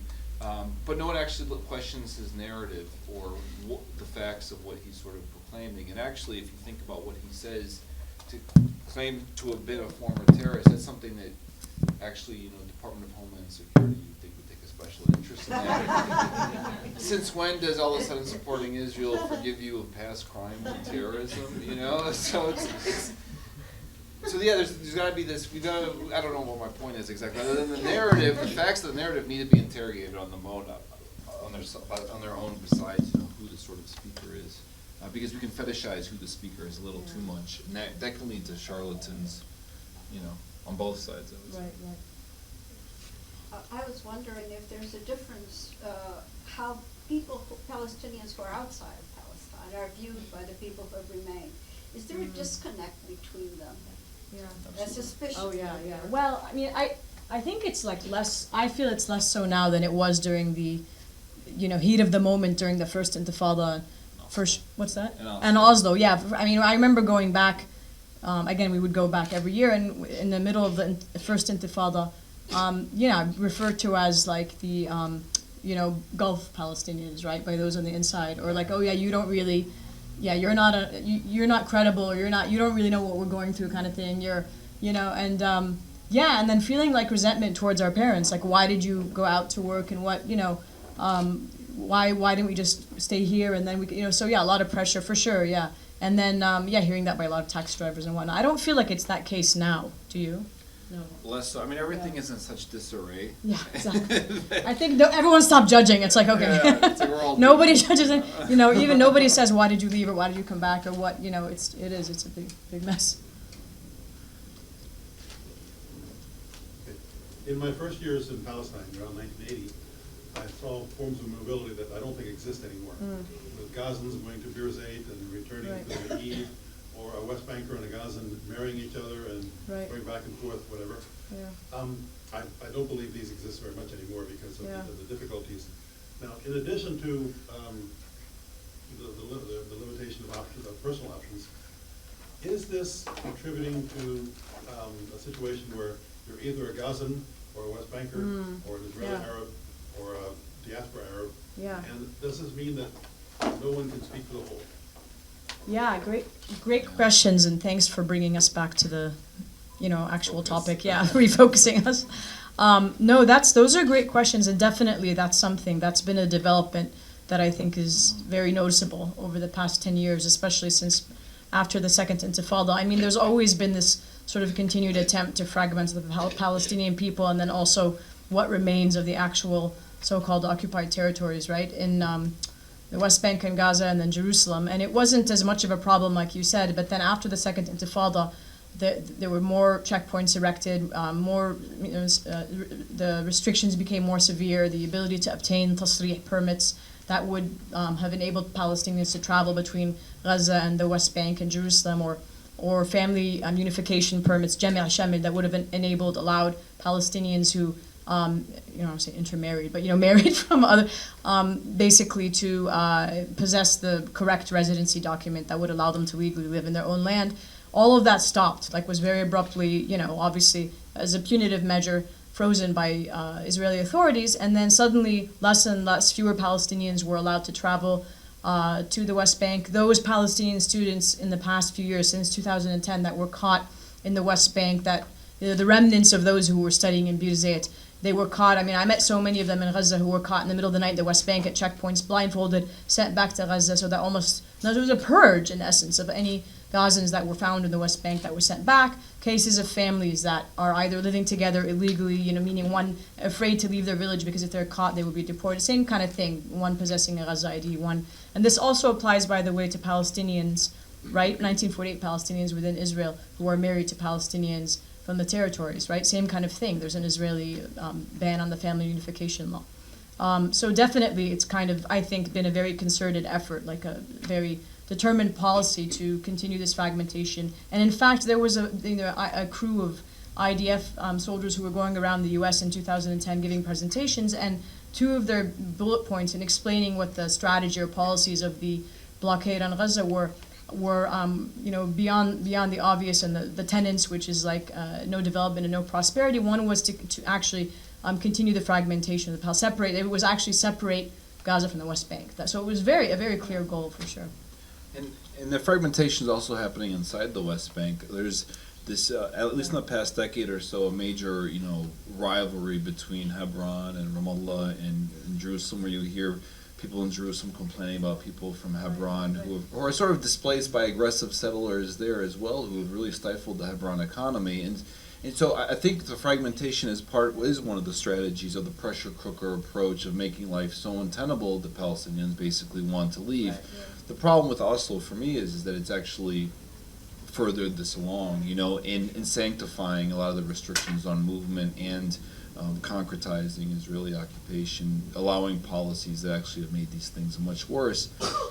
but no one actually questions his narrative or the facts of what he's sort of proclaiming. And actually, if you think about what he says, to claim to have been a former terrorist, that's something that actually, you know, Department of Homeland Security you'd think would take a special interest in that. Since when does all of a sudden supporting Israel forgive you of past crimes and terrorism? You know, so it's so yeah, there's got to be this. I don't know what my point is exactly. Other than the narrative, the facts of the narrative need to be interrogated on their own, besides, you know, who the sort of speaker is, because we can fetishize who the speaker is a little too much, and that can lead to charlatans, you know, on both sides. I would say. Right. I was wondering if there's a difference how Palestinians who are outside of Palestine are viewed by the people who have remained. Is there a disconnect between them? Yeah. A suspicion? Oh yeah, yeah. Well, I mean, I think it's like less. I feel it's less so now than it was during the, you know, heat of the moment during the first Intifada. What's that? And Oslo. Yeah. I mean, I remember going back. Again, we would go back every year, and in the middle of the first Intifada, referred to as like the, Gulf Palestinians, right, by those on the inside, or like, oh yeah, you don't really. Yeah, you're not credible, or you don't really know what we're going through, kind of thing. And then feeling like resentment towards our parents, like why did you go out to work, and what, why didn't we just stay here, and then we, so yeah, a lot of pressure for sure, yeah. And then hearing that by a lot of taxi drivers and whatnot. I don't feel like it's that case now. Do you? No. Less so. I mean, everything is in such disarray. Yeah, exactly. I think everyone stopped judging. It's like, okay. Yeah, it's like we're all nobody judges it. Even nobody says, why did you leave, or why did you come back, or what, it's a big mess. In my first years in Palestine, around 1980, I saw forms of mobility that I don't think exist anymore. With Gazans going to Birzeit and returning Right. to the Eid, or a West Banker and a Gazan marrying each other and Right. going back and forth, whatever. Yeah. I don't believe these exist very much anymore because of Yeah. the difficulties. Now, in addition to the limitation of options, of personal options, is this contributing to a situation where you're either a Gazan or a West Banker or an Israeli Yeah. Arab or a diaspora Arab? Yeah. And does this mean that no one can speak for the whole? Yeah, great questions, and thanks for bringing us back to the, actual topic. Yeah, refocusing us. No, those are great questions, and definitely that's something that's been a development that I think is very noticeable over the past 10 years, especially since after the Second Intifada. I mean, there's always been this sort of continued attempt to fragment the Palestinian people, and then also what remains of the actual so-called occupied territories, right, in the West Bank and Gaza, and then Jerusalem. And it wasn't as much of a problem, like you said, but then after the Second Intifada, there were more checkpoints erected, the restrictions became more severe, the ability to obtain tasrih permits that would have enabled Palestinians to travel between Gaza and the West Bank and Jerusalem, or family unification permits, jami' shamil, that would have allowed Palestinians who I say intermarried, but married from other, basically to possess the correct residency document that would allow them to legally live in their own land. All of that stopped, was very abruptly, obviously as a punitive measure, frozen by Israeli authorities, and then suddenly fewer Palestinians were allowed to travel to the West Bank. Those Palestinian students in the past few years, since 2010, that were caught in the West Bank, that the remnants of those who were studying in Birzeit, they were caught. I mean, I met so many of them in Gaza who were caught in the middle of the night in the West Bank at checkpoints, blindfolded, sent back to Gaza. So that there was a purge, in essence, of any Gazans that were found in the West Bank that were sent back. Cases of families that are either living together illegally, meaning one afraid to leave their village because if they're caught, they would be deported. Same kind of thing, one possessing a Gaza ID, one. And this also applies, by the way, to Palestinians, right? 1948 Palestinians within Israel who are married to Palestinians from the territories, right? Same kind of thing. There's an Israeli ban on the family unification law. So definitely it's kind of, I think, been a very concerted effort, like a very determined policy to continue this fragmentation. And in fact, there was a crew of IDF soldiers who were going around the U.S. in 2010 giving presentations, and two of their bullet points in explaining what the strategy or policies of the blockade on Gaza were beyond the obvious and the tenets, which is like no development and no prosperity. One was to actually continue the fragmentation of the separate. It was actually separate Gaza from the West Bank. So it was a very clear goal for sure. And the fragmentation is also happening inside the West Bank. There's this, at least in the past decade or so, a major, rivalry between Hebron and Ramallah and Jerusalem, where you hear people in Jerusalem complaining about people from Hebron who are sort of displaced by aggressive settlers there as well, who have really stifled the Hebron economy. And so I think the fragmentation is one of the strategies of the pressure cooker approach of making life so untenable the Palestinians basically want to leave. Right, yeah. The problem with Oslo for me is that it's actually furthered this along, in sanctifying a lot of the restrictions on movement and concretizing Israeli occupation, allowing policies that actually have made these things much worse.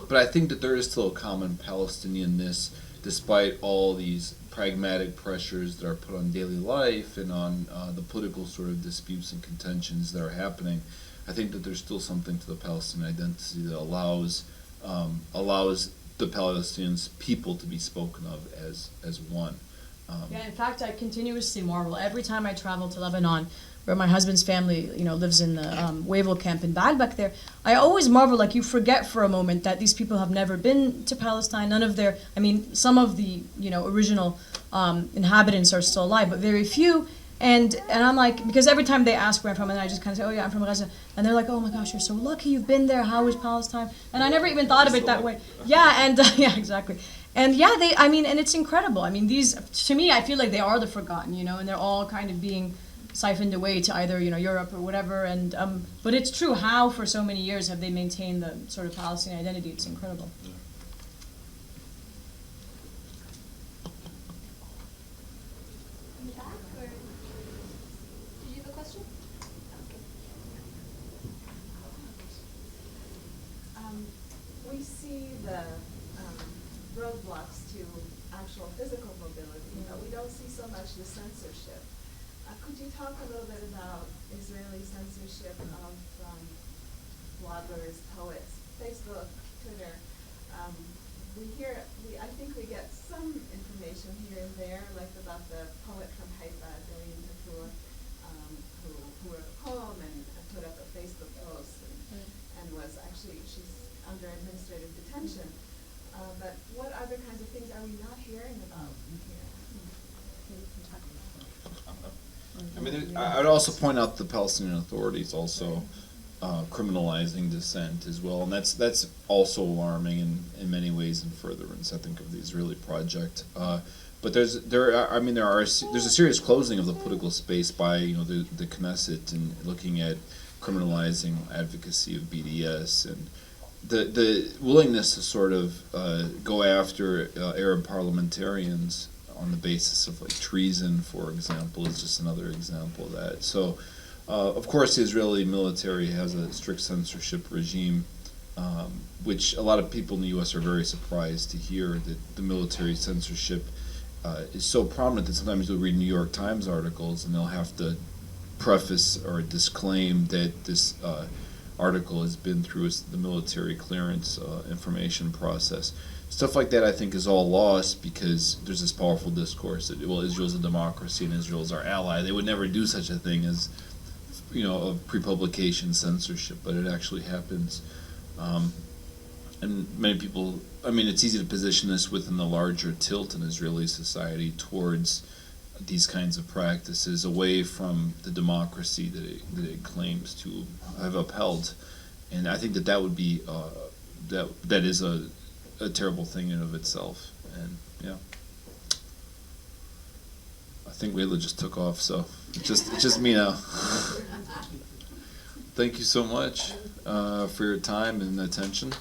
But I think that there is still a common Palestinianness, despite all these pragmatic pressures that are put on daily life and on the political sort of disputes and contentions that are happening. I think that there's still something to the Palestinian identity that allows the Palestinian people to be spoken of as one. In fact, I continuously marvel every time I travel to Lebanon, where my husband's family, lives in the Wavell camp in Baalbek there. I always marvel, you forget for a moment that these people have never been to Palestine. Some of the, original inhabitants are still alive, but very few. And I'm like, because every time they ask where I'm from, and I just kind of say, oh yeah, I'm from Gaza. And they're like, oh my gosh, you're so lucky you've been there. How is Palestine? And I never even thought of it that way. Yeah, and yeah, exactly. And yeah, and it's incredible. These, to me, I feel like they are the forgotten, and they're all kind of being siphoned away to either, Europe or whatever. And but it's true, how for so many years have they maintained the sort of Palestinian identity? It's incredible. We see the roadblocks to actual physical mobility, but we don't see so much the censorship. Could you talk a little bit about Israeli censorship of bloggers, poets, Facebook, Twitter? I think we get some information here and there, like about the poet from Haifa, Darian Tafur, who wrote a poem and put up a Facebook post and was actually, she's under administrative detention. But what other kinds of things are we not hearing about here? I would also point out the Palestinian authorities also criminalizing dissent as well, and that's also alarming in many ways in furtherance, I think, of the Israeli project. But there's a serious closing of the political space by the Knesset and looking at criminalizing advocacy of BDS, and the willingness to sort of go after Arab parliamentarians on the basis of treason, for example, is just another example of that. So, of course, the Israeli military has a strict censorship regime, which a lot of people in the U.S. are very surprised to hear that the military censorship is so prominent that sometimes you'll read New York Times articles and they'll have to preface or disclaim that this article has been through the military clearance information process. Stuff like that, I think, is all lost because there's this powerful discourse that, well, Israel's a democracy and Israel's our ally. They would never do such a thing as, of pre-publication censorship, but it actually happens. And many people, it's easy to position this within the larger tilt in Israeli society towards these kinds of practices, away from the democracy that it claims to have upheld. And I think that would be, that is a terrible thing in of itself. And yeah, I think Wayla just took off, so it's just me now. Thank you so much for your time and attention.